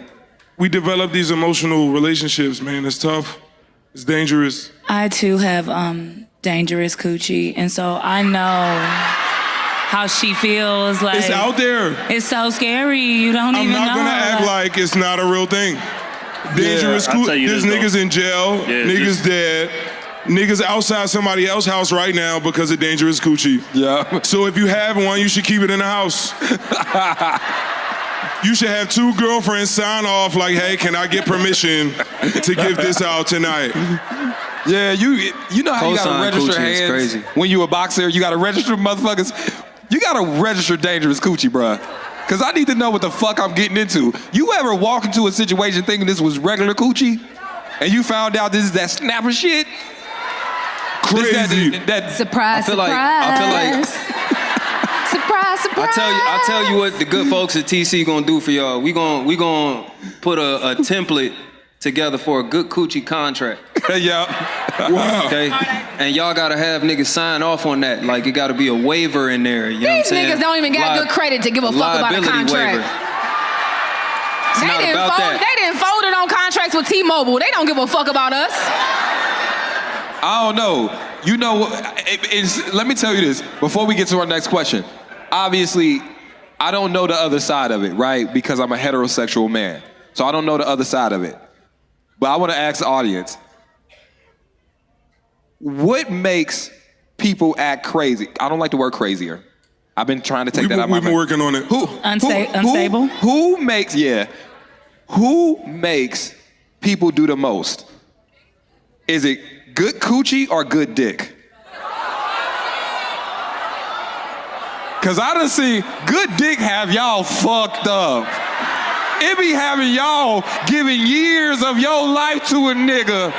We develop these emotional relationships, man. It's tough. It's dangerous. I too have dangerous coochie, and so I know how she feels. Like it's out there. It's so scary. You don't even know. I'm not gonna act like it's not a real thing. Dangerous coochie. There's niggas in jail. Niggas dead. Niggas outside somebody else's house right now because of dangerous coochie. Yeah. So if you have one, you should keep it in the house. You should have 2 girlfriends sign off like, hey, can I get permission to give this out tonight? Yeah, you know how you gotta register hands crazy. When you a boxer, you gotta register motherfuckers. You gotta register dangerous coochie, bruh. Cause I need to know what the fuck I'm getting into. You ever walk into a situation thinking this was regular coochie, and you found out this is that snapper shit? Crazy. Surprise, I feel like surprise, surprise. I tell you what the good folks at TC gonna do for y'all. We gonna put a template together for a good coochie contract. Yeah. Wow. Okay. And y'all gotta have niggas sign off on that. Like it gotta be a waiver in there. You know what I'm These saying? niggas don't even got good credit to give a fuck about a contract. They didn't fold it on contracts with T-Mobile. They don't give a fuck about us. I don't know. You know, let me tell you this before we get to our next question. Obviously, I don't know the other side of it, right? Because I'm a heterosexual man. So I don't know the other side of it. But I want to ask the audience, what makes people act crazy? I don't like the word crazier. I've been trying to take that out of my We've been working on it. Unstable? Who makes people do the most? Is it good coochie or good dick? Cause I done seen good dick have y'all fucked up. It be having y'all giving years of your life to a nigga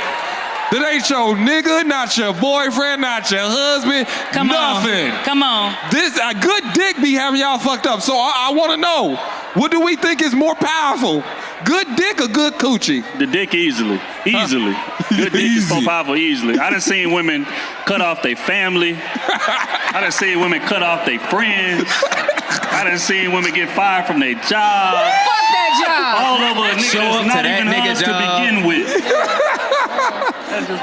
that ain't your nigga, not your boyfriend, not your husband, nothing. Come on. This a good dick be having y'all fucked up. So I want to know, what do we think is more powerful? Good dick or good coochie? The dick easily. Good dick is so powerful easily. I done seen women cut off their family. I done seen women cut off their friends. I done seen women get fired from their job. Fuck that job. All over a nigga that's not even hers to begin with.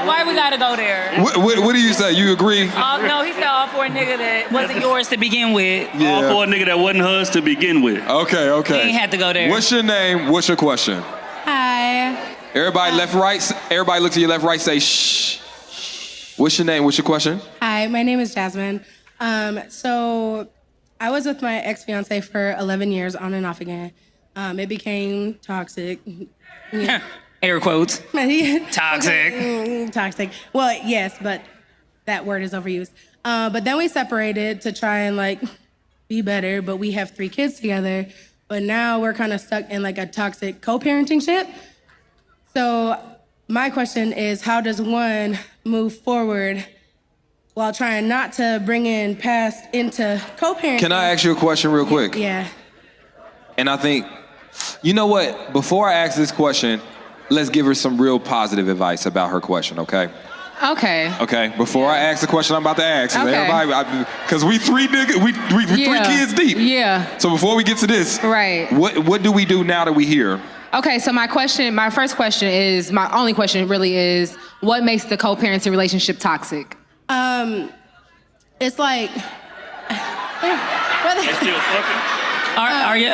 Why we gotta go there? What do you say? You agree? No, he said all for a nigga that wasn't yours to begin with. All for a nigga that wasn't hers to begin with. Okay. We ain't had to go there. What's your name? What's your question? Hi. Everybody left, right. Everybody look to your left, right. Say shh. What's your name? What's your question? Hi, my name is Jasmine. So I was with my ex-fiance for 11 years on and off again. It became toxic. Yeah. Air quotes. Toxic. Toxic. Well, yes, but that word is overused. But then we separated to try and be better, but we have 3 kids together. But now we're kind of stuck in a toxic co-parenting ship. So my question is, how does one move forward while trying not to bring in past into co-parenting? Can I ask you a question real quick? Yeah. And I think, you know what? Before I ask this question, let's give her some real positive advice about her question, okay? Okay. Okay. Before I ask the question I'm about to ask, because we 3 niggas, we 3 kids deep. Yeah. So before we get to this, right? What do we do now that we here? Okay, so my first question is, my only question really is, what makes the co-parenting relationship toxic? It's like. Are you?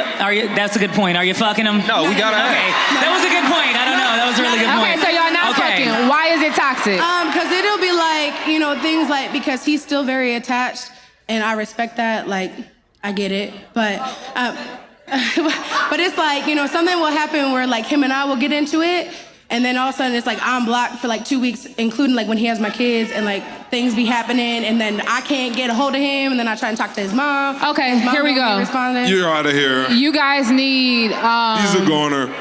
That's a good point. Are you fucking them? No, we gotta. Okay, that was a good point. I don't know. That was a really good point. Okay, so y'all not fucking. Why is it toxic? Because it'll be things because he's still very attached, and I respect that. I get it, but it's something will happen where him and I will get into it. And then all of a sudden it's I'm blocked for 2 weeks, including when he has my kids, and things be happening, and then I can't get a hold of him, and then I try and talk to his mom. Okay, his mom here we go. You're out of here. You guys need. He's a goner.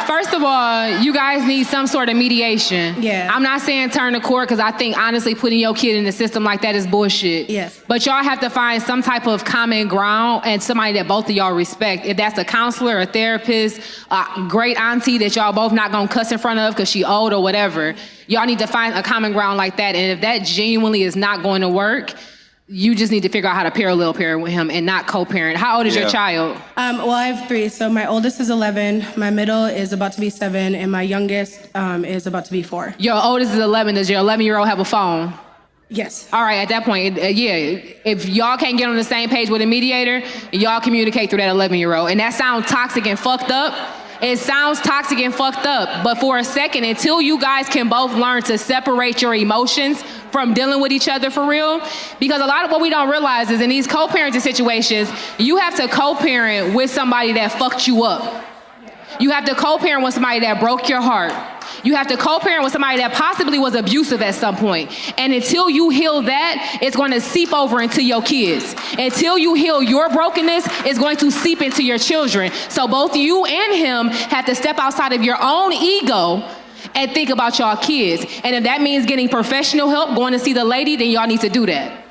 First of all, you guys need some sort of mediation. Yeah. I'm not saying turn to court because I think honestly putting your kid in the system like that is bullshit. Yes. But y'all have to find some type of common ground and somebody that both of y'all respect. If that's a counselor, a therapist, a great auntie that y'all both not gonna cuss in front of because she old or whatever, y'all need to find a common ground like that. And if that genuinely is not going to work, you just need to figure out how to parallel parent with him and not co-parent. How old is your child? Well, I have 3. So my oldest is 11, my middle is about to be 7, and my youngest is about to be 4. Your oldest is 11. Does your 11-year-old have a phone? Yes. All right, at that point, if y'all can't get on the same page with a mediator, y'all communicate through that 11-year-old. And that sounds toxic and fucked up. It sounds toxic and fucked up, but for a second, until you guys can both learn to separate your emotions from dealing with each other for real, because a lot of what we don't realize is in these co-parenting situations, you have to co-parent with somebody that fucked you up. You have to co-parent with somebody that broke your heart. You have to co-parent with somebody that possibly was abusive at some point. And until you heal that, it's going to seep over into your kids. Until you heal your brokenness, it's going to seep into your children. So both you and him have to step outside of your own ego and think about y'all kids. And if that means getting professional help, going to see the lady, then y'all need to do that.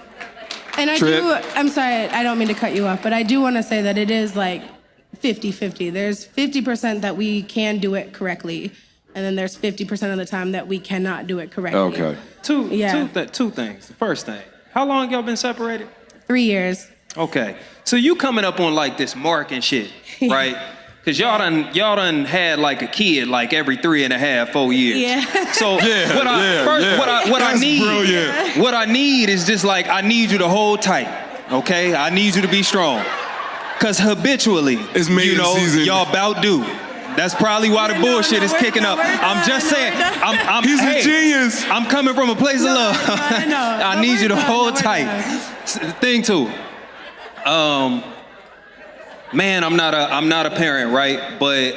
And I'm sorry, I don't mean to cut you off, but I do want to say that it is like 50-50. There's 50% that we can do it correctly. And then there's 50% of the time that we cannot do it correctly. Okay. Two things. The first thing, how long y'all been separated? 3 years. Okay. So you coming up on like this mark and shit, right? Because y'all done had like a kid like every 3.5, 4 years. Yeah. So what I need is just like, I need you to hold tight, okay? I need you to be strong. Because habitually, y'all about due. That's probably why the bullshit is kicking up. I'm just saying. He's a genius. I'm coming from a place of love. I need you to hold tight. Thing two. Man, I'm not a parent, right? But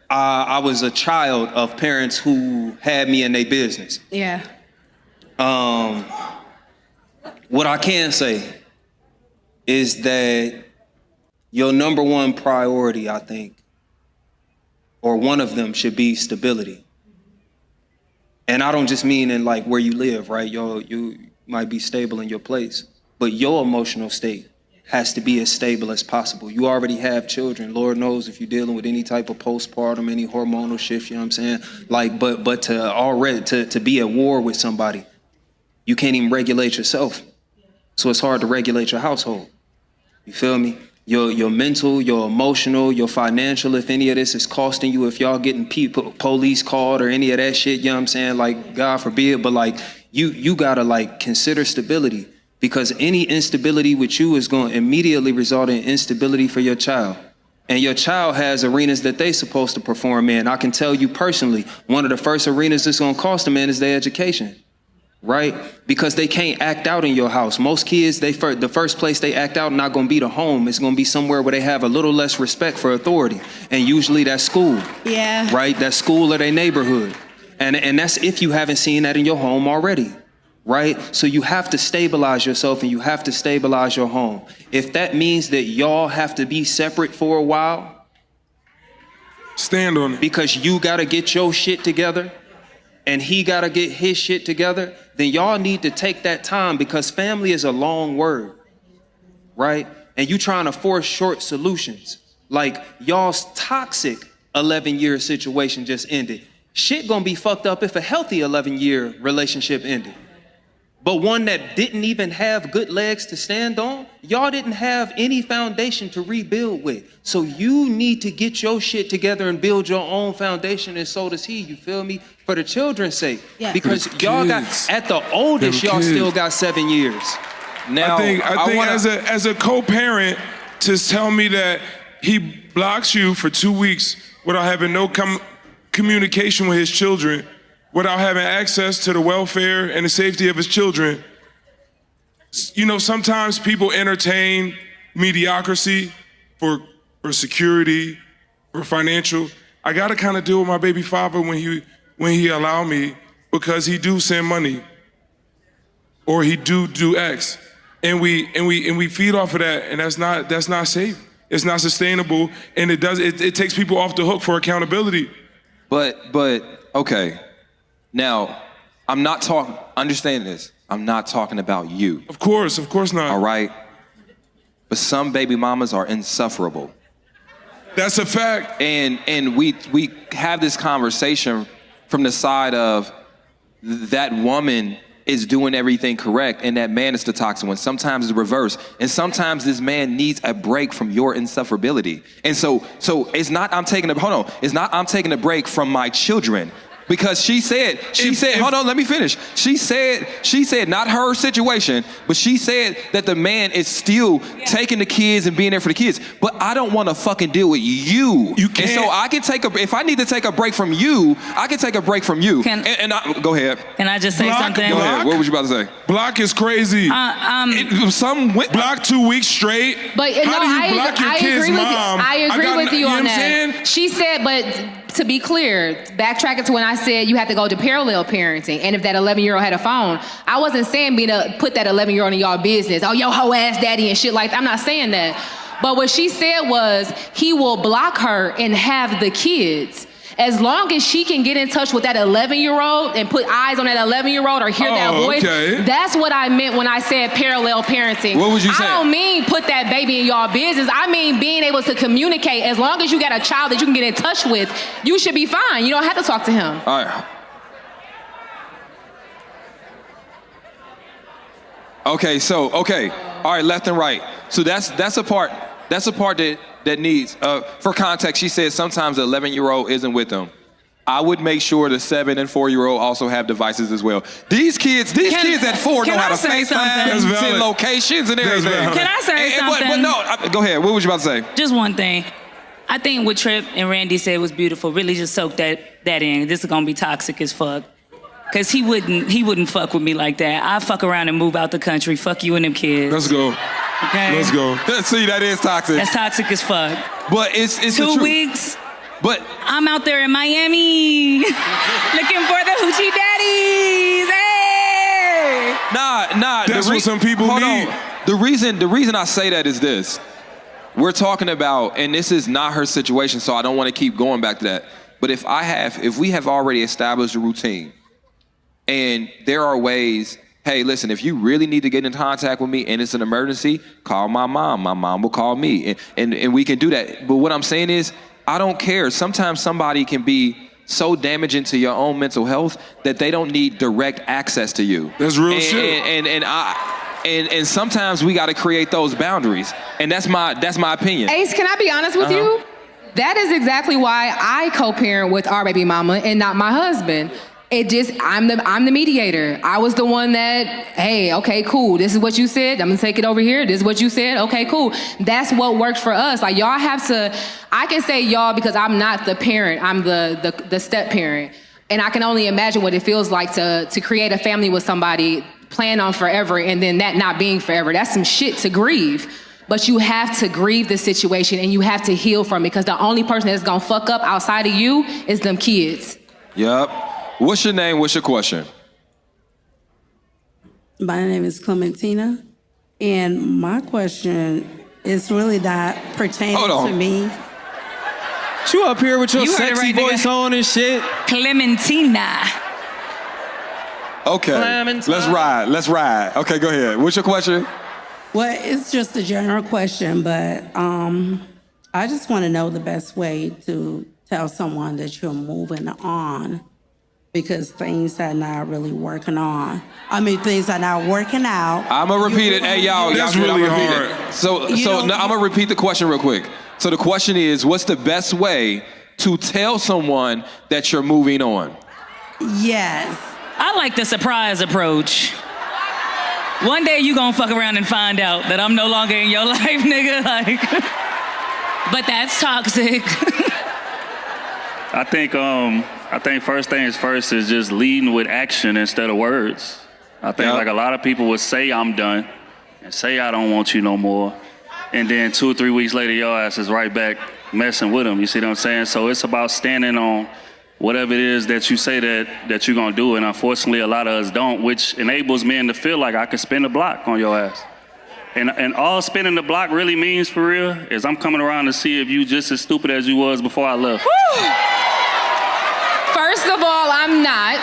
I was a child of parents who had me in their business. Yeah. What I can say is that your number one priority, I think, or one of them should be stability. And I don't just mean in like where you live, right? You might be stable in your place, but your emotional state has to be as stable as possible. You already have children. Lord knows if you're dealing with any type of postpartum, any hormonal shift, you know what I'm saying? Like, but to be at war with somebody, you can't even regulate yourself. So it's hard to regulate your household. You feel me? Your mental, your emotional, your financial, if any of this is costing you, if y'all getting police called or any of that shit, you know what I'm saying? Like, God forbid, but like, you gotta like consider stability, because any instability with you is gonna immediately result in instability for your child. And your child has arenas that they supposed to perform in. I can tell you personally, one of the first arenas that's gonna cost them in is their education. Right? Because they can't act out in your house. Most kids, the first place they act out not gonna be the home. It's gonna be somewhere where they have a little less respect for authority. And usually that's school. Yeah. Right? That's school or their neighborhood. And that's if you haven't seen that in your home already. Right? So you have to stabilize yourself and you have to stabilize your home. If that means that y'all have to be separate for a while, stand on it. Because you gotta get your shit together and he gotta get his shit together, then y'all need to take that time, because family is a long word, right? And you trying to force short solutions. Like y'all's toxic 11-year situation just ended. Shit gonna be fucked up if a healthy 11-year relationship ended. But one that didn't even have good legs to stand on, y'all didn't have any foundation to rebuild with. So you need to get your shit together and build your own foundation, and so does he, you feel me? For the children's sake. Yeah. Because y'all got, at the oldest, y'all still got 7 years. Now, I think as a co-parent, to tell me that he blocks you for 2 weeks without having no communication with his children, without having access to the welfare and the safety of his children. You know, sometimes people entertain mediocrity for security, for financial. I gotta kind of deal with my baby father when he allow me, because he do send money, or he do X, and we feed off of that, and that's not safe. It's not sustainable, and it takes people off the hook for accountability. But okay. Now, I'm not talking, understand this. I'm not talking about you. Of course not. All right? But some baby mamas are insufferable. That's a fact. And we have this conversation from the side of that woman is doing everything correct and that man is the toxic one. Sometimes it's reverse. And sometimes this man needs a break from your insufferability. And so it's not I'm taking a break from my children. Because she said, hold on, let me finish. She said, not her situation, but she said that the man is still taking the kids and being there for the kids. But I don't want to fucking deal with you. You can't. And so I can if I need to take a break from you, I can take a break from you. Go ahead. Can I just say something? Go ahead. What was you about to say? Block is crazy. Block 2 weeks straight. But how do you block your kid's mom? I agree with you on that. Saying? She said, but to be clear, backtracking to when I said you had to go to parallel parenting, and if that 11-year-old had a phone, I wasn't saying being to put that 11-year-old in y'all business. Oh, yo, hoe ass daddy and shit like that. I'm not saying that. But what she said was he will block her and have the kids. As long as she can get in touch with that 11-year-old and put eyes on that 11-year-old or hear that voice, that's what I meant when I said parallel parenting. What would you say? I don't mean put that baby in y'all business. I mean being able to communicate. As long as you got a child that you can get in touch with, you should be fine. You don't have to talk to him. All right. Okay, all right, left and right. So that's a part that needs, for context, she said sometimes the 11-year-old isn't with them. I would make sure the 7 and 4-year-old also have devices as well. These kids at 4 know how to FaceTime, send locations and everything. Can I say something? But no, go ahead. What was you about to say? Just one thing. I think what Tripp and Randy said was beautiful. Really just soak that in. This is gonna be toxic as fuck. Cause he wouldn't fuck with me like that. I fuck around and move out the country. Fuck you and them kids. Let's go. Okay. Let's go. See, that is toxic. That's toxic as fuck. But it's 2 weeks. But I'm out there in Miami looking for the hoochie daddies. Hey. Nah. That's what some people need. The reason I say that is this. We're talking about, and this is not her situation, so I don't want to keep going back to that. But if we have already established a routine, and there are ways, hey, listen, if you really need to get in contact with me and it's an emergency, call my mom. My mom will call me, and we can do that. But what I'm saying is, I don't care. Sometimes somebody can be so damaging to your own mental health that they don't need direct access to you. That's real shit. And sometimes we got to create those boundaries, and that's my opinion. Ace, can I be honest with you? That is exactly why I co-parent with our baby mama and not my husband. I'm the mediator. I was the one that, hey, okay, cool. This is what you said. I'm gonna take it over here. This is what you said. Okay, cool. That's what worked for us. Like y'all have to, I can say y'all because I'm not the parent. I'm the step parent. And I can only imagine what it feels like to create a family with somebody, plan on forever, and then that not being forever. That's some shit to grieve. But you have to grieve the situation and you have to heal from it because the only person that's gonna fuck up outside of you is them kids. Yep. What's your name? What's your question? My name is Clementina, and my question is really not pertaining to me. You up here with your sexy voice on and shit? Clementina. Okay, let's ride. Okay, go ahead. What's your question? Well, it's just a general question, but I just want to know the best way to tell someone that you're moving on. Because things are not really working on. I mean, things are not working out. I'm gonna repeat it. Hey, y'all. That's really hard. So I'm gonna repeat the question real quick. So the question is, what's the best way to tell someone that you're moving on? Yes. I like the surprise approach. One day you gonna fuck around and find out that I'm no longer in your life, nigga. Like, but that's toxic. I think first things first is just leading with action instead of words. I think like a lot of people would say I'm done and say I don't want you no more. And then 2 or 3 weeks later, your ass is right back messing with them. You see what I'm saying? So it's about standing on whatever it is that you say that you're gonna do. And unfortunately, a lot of us don't, which enables men to feel like I can spin the block on your ass. And all spinning the block really means for real is I'm coming around to see if you just as stupid as you was before I left. First of all, I'm not.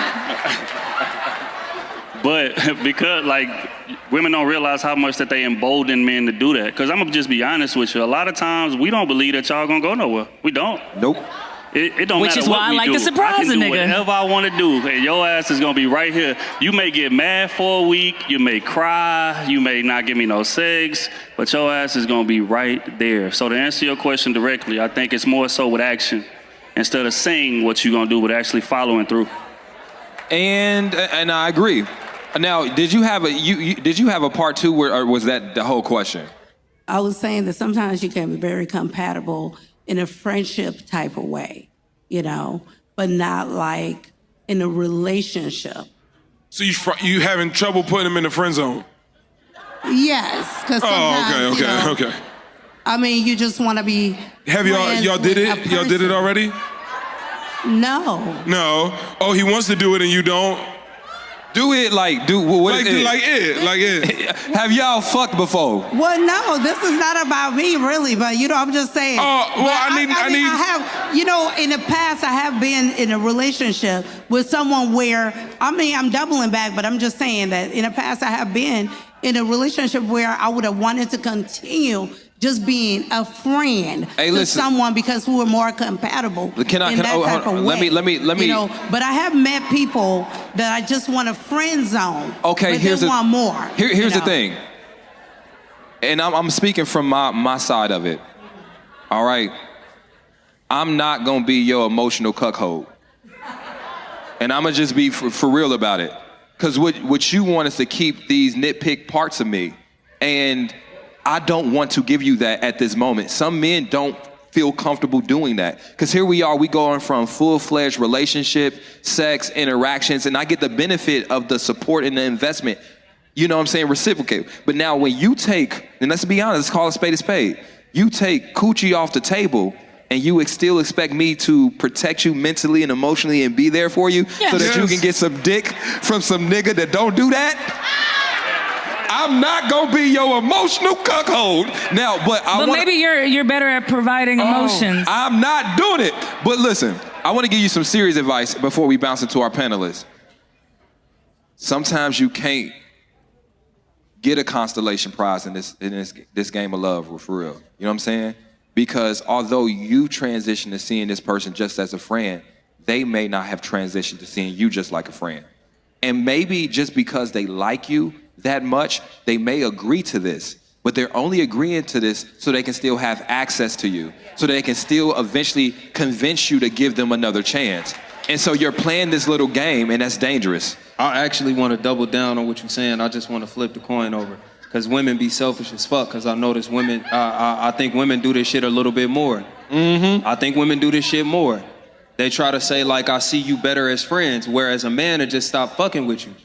But because, like, women don't realize how much that they embolden men to do that. Because I'm going to just be honest with you. A lot of times, we don't believe that y'all going to go nowhere. We don't. Nope. It don't Which matter is what why I we like do. to surprise I can a do nigga. whatever I want to do, and your ass is going to be right here. You may get mad for a week. You may cry. You may not give me no sex. But your ass is going to be right there. So to answer your question directly, I think it's more so with action. Instead of saying what you're going to do, but actually following through. And I agree. Now, did you have a part two, or was that the whole question? I was saying that sometimes you can be very compatible in a friendship type of way, you know, but not like in a relationship. So you having trouble putting him in the friend zone? Yes, because sometimes, okay. I mean, you just want to be. Have y'all did it? Y'all did it already? No. No. Oh, he wants to do it and you don't. Do it like it. Have y'all fucked before? Well, no, this is not about me really, but you know, I'm just saying. Oh, well, I have, you know, in the past, I have been in a relationship with someone where, I mean, I'm doubling back, but I'm just saying that in the past, I have been in a relationship where I would have wanted to continue just being a friend to someone because we were more compatible in that type of way. Let me. You know, but I have met people that I just want a friend zone. Okay, but they want more. Here's the thing, and I'm speaking from my side of it. All right, I'm not gonna be your emotional cuckold, and I'm gonna just be for real about it. Because what you want is to keep these nitpick parts of me, and I don't want to give you that at this moment. Some men don't feel comfortable doing that. Because here we are, we going from full-fledged relationship, sex, interactions, and I get the benefit of the support and the investment. You know what I'm saying? Reciprocate. But now when you take, and let's be honest, let's call a spade. You take coochie off the table and you still expect me to protect you mentally and emotionally and be there for you so that you can get some dick from some nigga that don't do that? I'm not gonna be your emotional cuckold now, but maybe you're better at providing emotions. I'm not doing it. But listen, I want to give you some serious advice before we bounce into our panelists. Sometimes you can't get a constellation prize in this game of love, for real. You know what I'm saying? Because although you transition to seeing this person just as a friend, they may not have transitioned to seeing you just like a friend. And maybe just because they like you that much, they may agree to this, but they're only agreeing to this so they can still have access to you, so they can still eventually convince you to give them another chance. And so you're playing this little game, and that's dangerous. I actually want to double down on what you're saying. I just want to flip the coin over. Because women be selfish as fuck, because I notice women, I think women do this shit a little bit more. Mm-hmm. I think women do this shit more. They try to say, like, I see you better as friends, whereas a man will just stop fucking with you.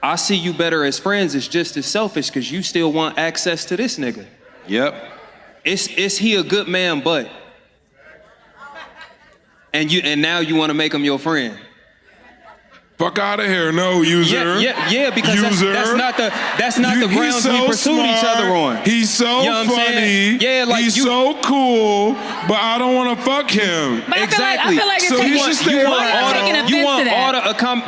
I see you better as friends is just as selfish because you still want access to this nigga. Yep. Is he a good man, but? And now you want to make him your friend. Fuck out of here, no, user. Yeah, because that's not the grounds we pursued each other on. He's so you know funny. Yeah, like he's so cool, but I don't want to fuck him. But exactly. I feel like so he should stay around. You want all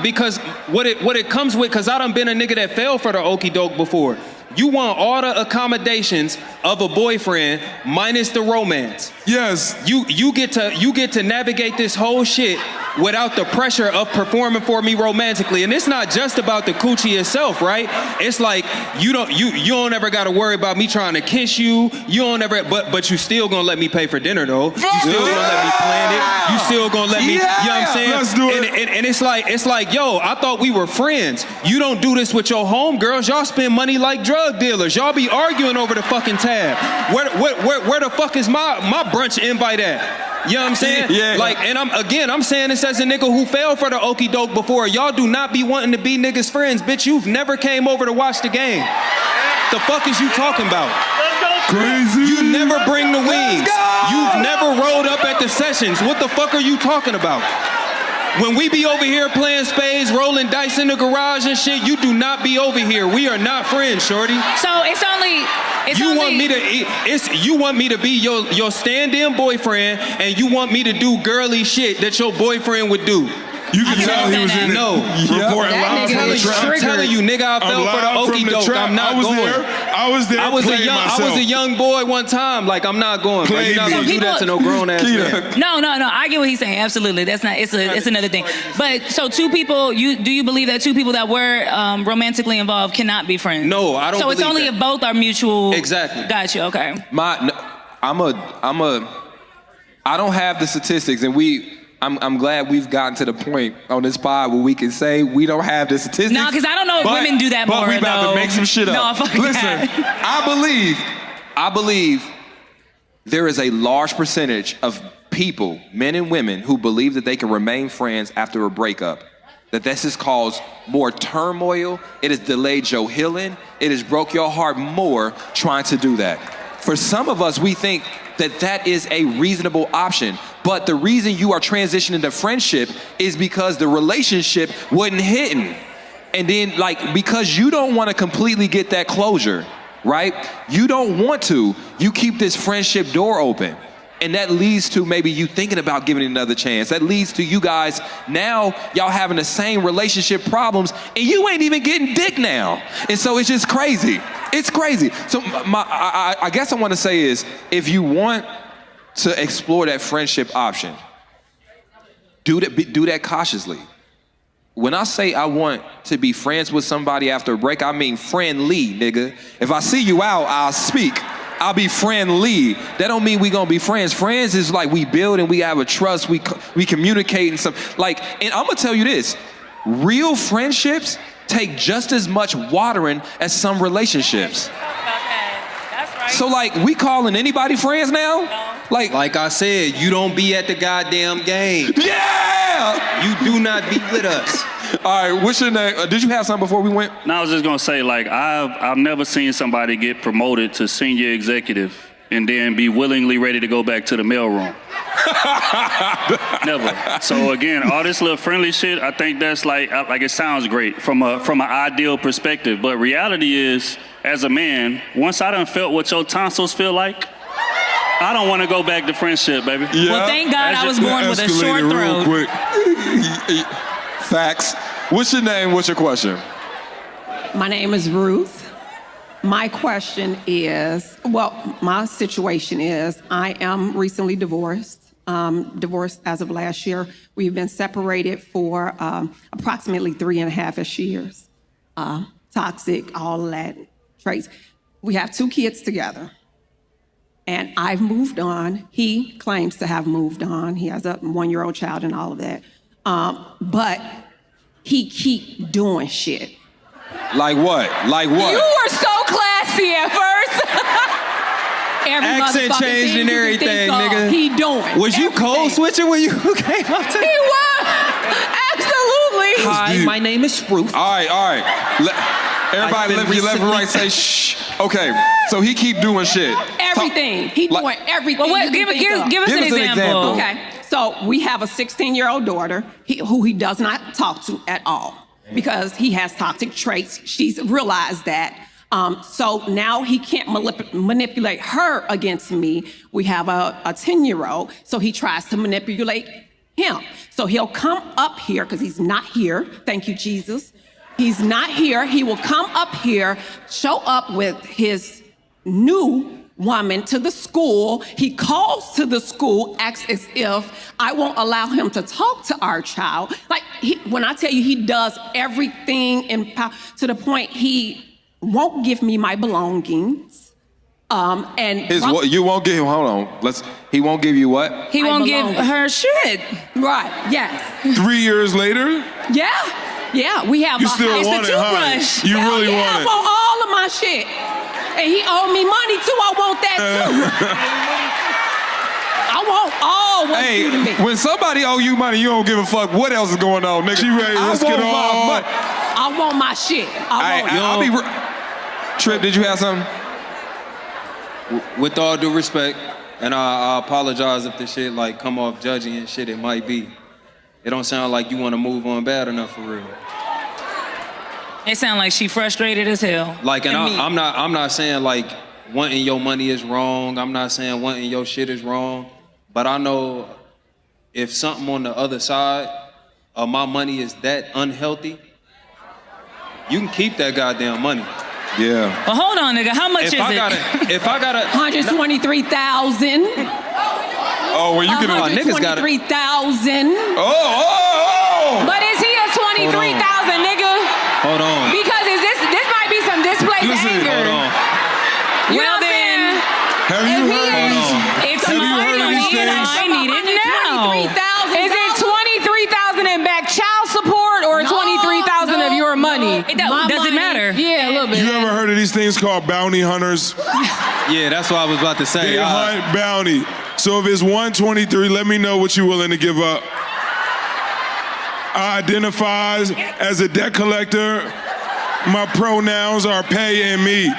because what it comes with, because I done been a nigga that fell for the okie doke before. You want all the accommodations of a boyfriend minus the romance. Yes. You get to navigate this whole shit without the pressure of performing for me romantically. And it's not just about the coochie itself, right? It's like you don't ever gotta worry about me trying to kiss you. You don't ever but you still gonna let me pay for dinner though. You still gonna let me plan it. You still gonna let me, you know what I'm saying? Let's do it. And it's like, yo, I thought we were friends. You don't do this with your homegirls. Y'all spend money like drug dealers. Y'all be arguing over the fucking tab. Where the fuck is my brunch invite at? You know what I'm saying? Yeah. Like, and I'm saying this as a nigga who fell for the okie doke before. Y'all do not be wanting to be niggas' friends. Bitch, you've never came over to watch the game. The fuck is you talking about? Crazy. You never bring the wings. You've never rolled up at the sessions. What the fuck are you talking about? When we be over here playing spades, rolling dice in the garage and shit, you do not be over here. We are not friends, shorty. So you want me to be your stand-in boyfriend, and you want me to do girly shit that your boyfriend would do. You can tell he was in it. No. Reporting live from the trap. I'm telling you, nigga, I fell for the okie doke. I'm not going. I was there. I was a young boy one time. Like, I'm not going. Bro. You're not gonna do that to no grown ass man. No. I get what he's saying. Absolutely. That's not. It's another thing. But so two people. Do you believe that two people that were romantically involved cannot be friends? No, I don't. So it's only if both are mutual. Exactly. Got you. Okay. I don't have the statistics, and I'm glad we've gotten to the point on this pod where we can say we don't have the statistics. No, because I don't know if women do that more. But we about to make some shit up. No, fuck Listen, that. I believe there is a large percentage of people, men and women, who believe that they can remain friends after a breakup. That this has caused more turmoil. It has delayed your healing. It has broke your heart more trying to do that. For some of us, we think that is a reasonable option. But the reason you are transitioning to friendship is because the relationship wasn't hitting. And then, because you don't want to completely get that closure, right? You don't want to. You keep this friendship door open. And that leads to maybe you thinking about giving it another chance. That leads to you guys, now y'all having the same relationship problems and you ain't even getting dick now. And so it's just crazy. It's crazy. So I guess I want to say is, if you want to explore that friendship option, do that cautiously. When I say I want to be friends with somebody after a break, I mean friendly, nigga. If I see you out, I'll speak. I'll be friendly. That don't mean we gonna be friends. Friends is like we build and we have a trust, we communicate and stuff. And I'm gonna tell you this, real friendships take just as much watering as some relationships. Okay, that's right. So we calling anybody friends now? No. Like I said, you don't be at the goddamn game. Yeah! You do not be with us. All right, what's your name? Did you have something before we went? No, I was just gonna say, I've never seen somebody get promoted to senior executive and then be willingly ready to go back to the mailroom. Never. So again, all this little friendly shit, I think that's like it sounds great from an ideal perspective, but reality is, as a man, once I done felt what your tonsils feel like, I don't want to go back to friendship, baby. Yeah. Well, thank God I was born with a short throat. Quick. Facts. What's your name? What's your question? My name is Ruth. My question is, my situation is, I am recently divorced. Divorced as of last year. We've been separated for approximately 3.5 years. Toxic, all of that traits. We have 2 kids together. And I've moved on. He claims to have moved on. He has a 1-year-old child and all of that. But he keep doing shit. Like what? Like what? You were so classy at first. Every accent changed and everything, nigga. He doing. Was you code switching when you came up to? He was. Absolutely. Hi, my name is Ruth. All right. Everybody lift your left and right, say shh. Okay, so he keep doing shit. Everything. He doing everything. Well, give us an example. Okay, so we have a 16-year-old daughter who he does not talk to at all because he has toxic traits. She's realized that. So now he can't manipulate her against me. We have a 10-year-old, so he tries to manipulate him. So he'll come up here, because he's not here. Thank you, Jesus. He's not here. He will come up here, show up with his new woman to the school. He calls to the school, asks as if I won't allow him to talk to our child. When I tell you, he does everything to the point he won't give me my belongings. You won't give him. Hold on. He won't give you what? He won't give her shit. Right. Yes. 3 years later. Yeah, we have you still want it, toothbrush. You really want it. I want all of my shit. And he owed me money too. I want that too. I want all what's due to me. When somebody owe you money, you don't give a fuck what else is going on, nigga. She ready to risk it all. I want my shit. I'll be. Trip, did you have something? With all due respect, and I apologize if this shit come off judgy and shit, it might be. It don't sound like you want to move on bad enough for real. It sound like she frustrated as hell. I'm not saying wanting your money is wrong. I'm not saying wanting your shit is wrong. But I know if something on the other side my money is that unhealthy, you can keep that goddamn money. Yeah. Well, hold on, nigga. How much If is I it? gotta 123,000. Oh, well, you can. Niggas got it. 123,000. Oh. But is he a 23,000 nigga? Hold on. Because this might be some displaced anger. Hold on. You Well, know what I'm then, saying? Have you heard of these? it's Have you my heard of these money and things? I need it now. Is it 23,000 in back child support or 23,000 of your money? Does it matter? Yeah, a little bit. You ever heard of these things called bounty hunters? Yeah, that's what I was about to say. They hunt bounty. So if it's 123, let me know what you're willing to give up. I identify as a debt collector. My pronouns are pay and me.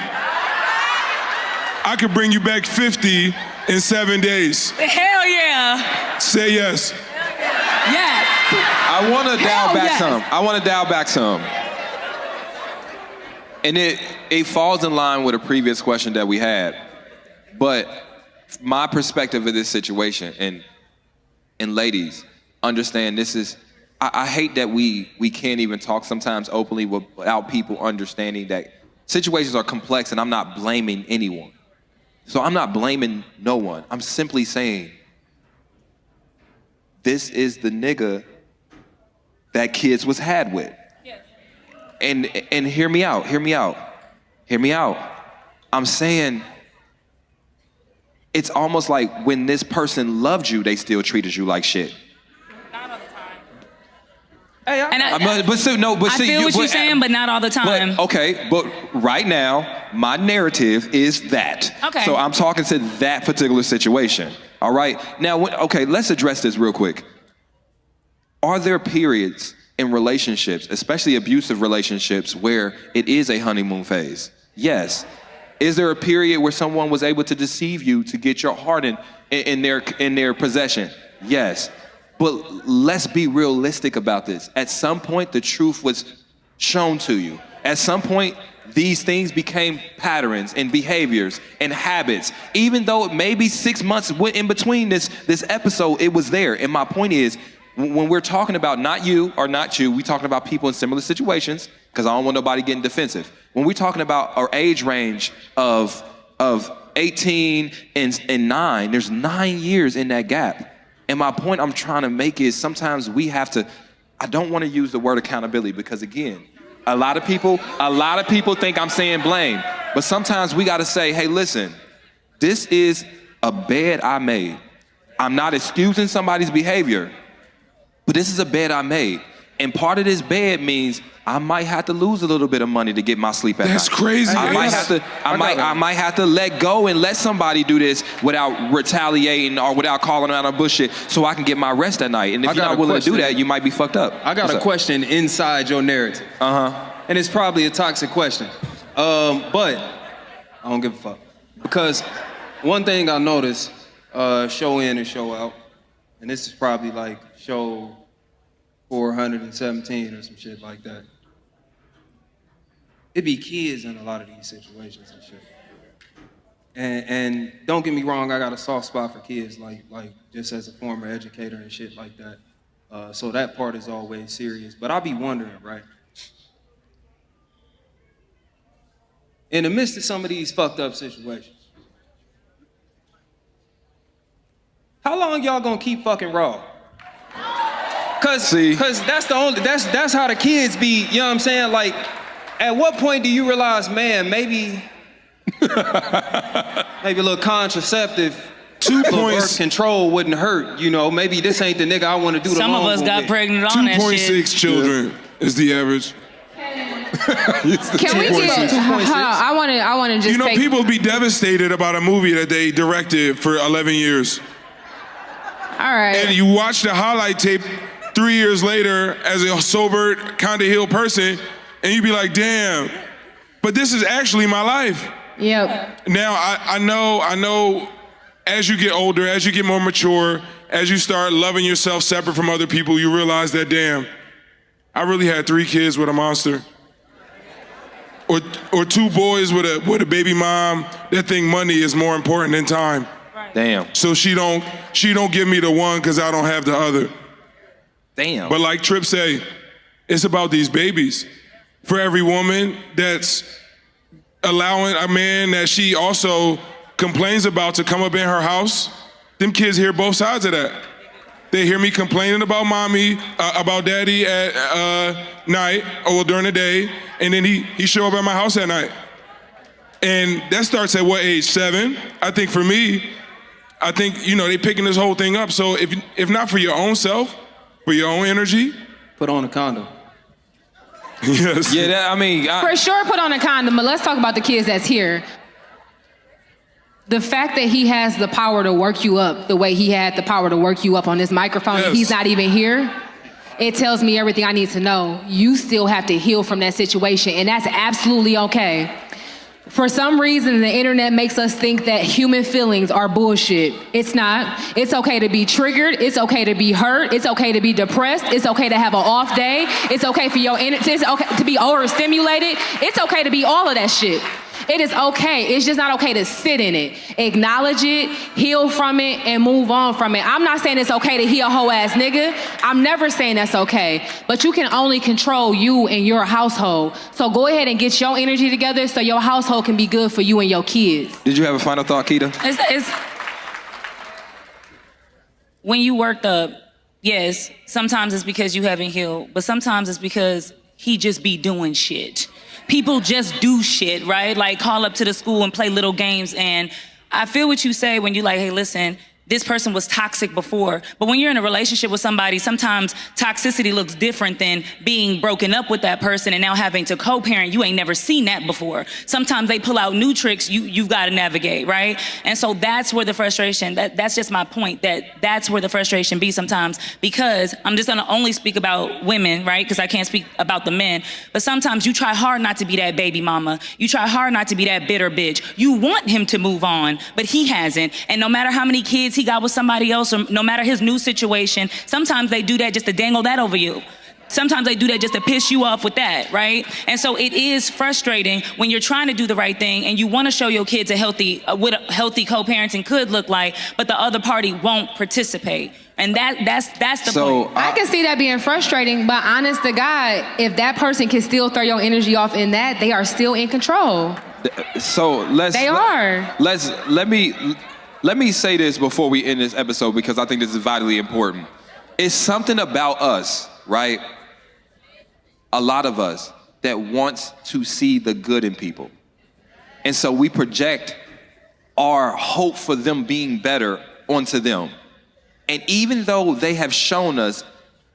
I could bring you back 50 in 7 days. Hell yeah. Say yes. Yes. I want to dial back yes. some. I want to dial back some. And it falls in line with a previous question that we had. But my perspective of this situation, and ladies, understand this is, I hate that we can't even talk sometimes openly without people understanding that situations are complex, and I'm not blaming anyone. So I'm not blaming no one. I'm simply saying, this is the nigga that kids was had with. And hear me out. I'm saying, it's almost like when this person loved you, they still treated you like shit. Hey, I feel what you're saying, but not all the time. But right now, my narrative is that. Okay. So I'm talking to that particular situation. All right. Now, let's address this real quick. Are there periods in relationships, especially abusive relationships, where it is a honeymoon phase? Yes. Is there a period where someone was able to deceive you to get your heart in their possession? Yes. But let's be realistic about this. At some point, the truth was shown to you. At some point, these things became patterns and behaviors and habits. Even though maybe 6 months went in between this episode, it was there. And my point is, when we're talking about not you or not you, we're talking about people in similar situations, because I don't want nobody getting defensive. When we're talking about our age range of 18 and 9, there's 9 years in that gap. And my point I'm trying to make is sometimes we have to, I don't want to use the word accountability because again, a lot of people think I'm saying blame, but sometimes we got to say, hey, listen, this is a bed I made. I'm not excusing somebody's behavior, but this is a bed I made. And part of this bed means I might have to lose a little bit of money to get my sleep at night. That's crazy. I might have to let go and let somebody do this without retaliating or without calling out on bullshit so I can get my rest at night. And if you're not willing to do that, you might be fucked up. I got a question inside your narrative. And it's probably a toxic question. But I don't give a fuck. Because one thing I noticed, show in and show out, and this is probably like show 417 or some shit like that. It be kids in a lot of these situations and shit. And don't get me wrong, I got a soft spot for kids, like just as a former educator and shit like that. So that part is always serious. But I be wondering, right? In the midst of some of these fucked up situations, how long y'all gonna keep fucking raw? Cause that's that's how the kids be, you know what I'm saying? Like, at what point do you realize, man, maybe a little contraceptive, 2 birth control wouldn't hurt, you know? Maybe this ain't the nigga I want to do the Some of long us one got with. pregnant on that shit. 2.6 children is the average. Can we get? I want to just. You know, people be devastated about a movie that they directed for 11 years. All right. And you watch the highlight tape 3 years later as a sober, kind of healed person, and you be like, damn, but this is actually my life. Yep. Now, I know as you get older, as you get more mature, as you start loving yourself separate from other people, you realize that, damn, I really had 3 kids with a monster. Or 2 boys with a baby mom that think money is more important than time. Damn. So she don't give me the one because I don't have the other. Damn. But like Tripp say, it's about these babies. For every woman that's allowing a man that she also complains about to come up in her house, them kids hear both sides of that. They hear me complaining about mommy, about daddy at night or during the day, and then he show up at my house at night. And that starts at what age, 7? I think for me, they picking this whole thing up. So if not for your own self, for your own energy, put on a condom. Yes. Yeah, for sure put on a condom, but let's talk about the kids that's here. The fact that he has the power to work you up the way he had the power to work you up on this microphone, and he's not even here, it tells me everything I need to know. You still have to heal from that situation, and that's absolutely okay. For some reason, the internet makes us think that human feelings are bullshit. It's not. It's okay to be triggered. It's okay to be hurt. It's okay to be depressed. It's okay to have an off day. It's okay for your energy. It's okay to be overstimulated. It's okay to be all of that shit. It is okay. It's just not okay to sit in it. Acknowledge it, heal from it, and move on from it. I'm not saying it's okay to heal a hoe ass nigga. I'm never saying that's okay. But you can only control you and your household. So go ahead and get your energy together so your household can be good for you and your kids. Did you have a final thought, Keita? When you worked up, yes, sometimes it's because you haven't healed, but sometimes it's because he just be doing shit. People just do shit, right? Like call up to the school and play little games. And I feel what you say when you like, hey, listen, this person was toxic before. But when you're in a relationship with somebody, sometimes toxicity looks different than being broken up with that person and now having to co-parent. You ain't never seen that before. Sometimes they pull out new tricks you've got to navigate, right? And so that's where the frustration, that's just my point, that's where the frustration be sometimes, because I'm just gonna only speak about women, right? Because I can't speak about the men. But sometimes you try hard not to be that baby mama. You try hard not to be that bitter bitch. You want him to move on, but he hasn't. And no matter how many kids he got with somebody else, or no matter his new situation, sometimes they do that just to dangle that over you. Sometimes they do that just to piss you off with that, right? And so it is frustrating when you're trying to do the right thing and you want to show your kids what a healthy co-parenting could look like, but the other party won't participate. And that's the point. I can see that being frustrating, but honest to God, if that person can still throw your energy off in that, they are still in control. So let me say this before we end this episode, because I think this is vitally important. It's something about us, right? A lot of us that wants to see the good in people. And so we project our hope for them being better onto them. And even though they have shown us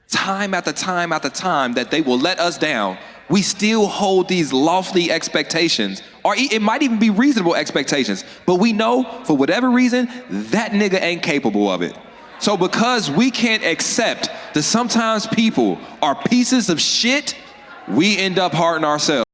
time after time after time that they will let us down, we still hold these lofty expectations, or it might even be reasonable expectations, but we know for whatever reason, that nigga ain't capable of it. So because we can't accept that sometimes people are pieces of shit, we end up hurting ourselves.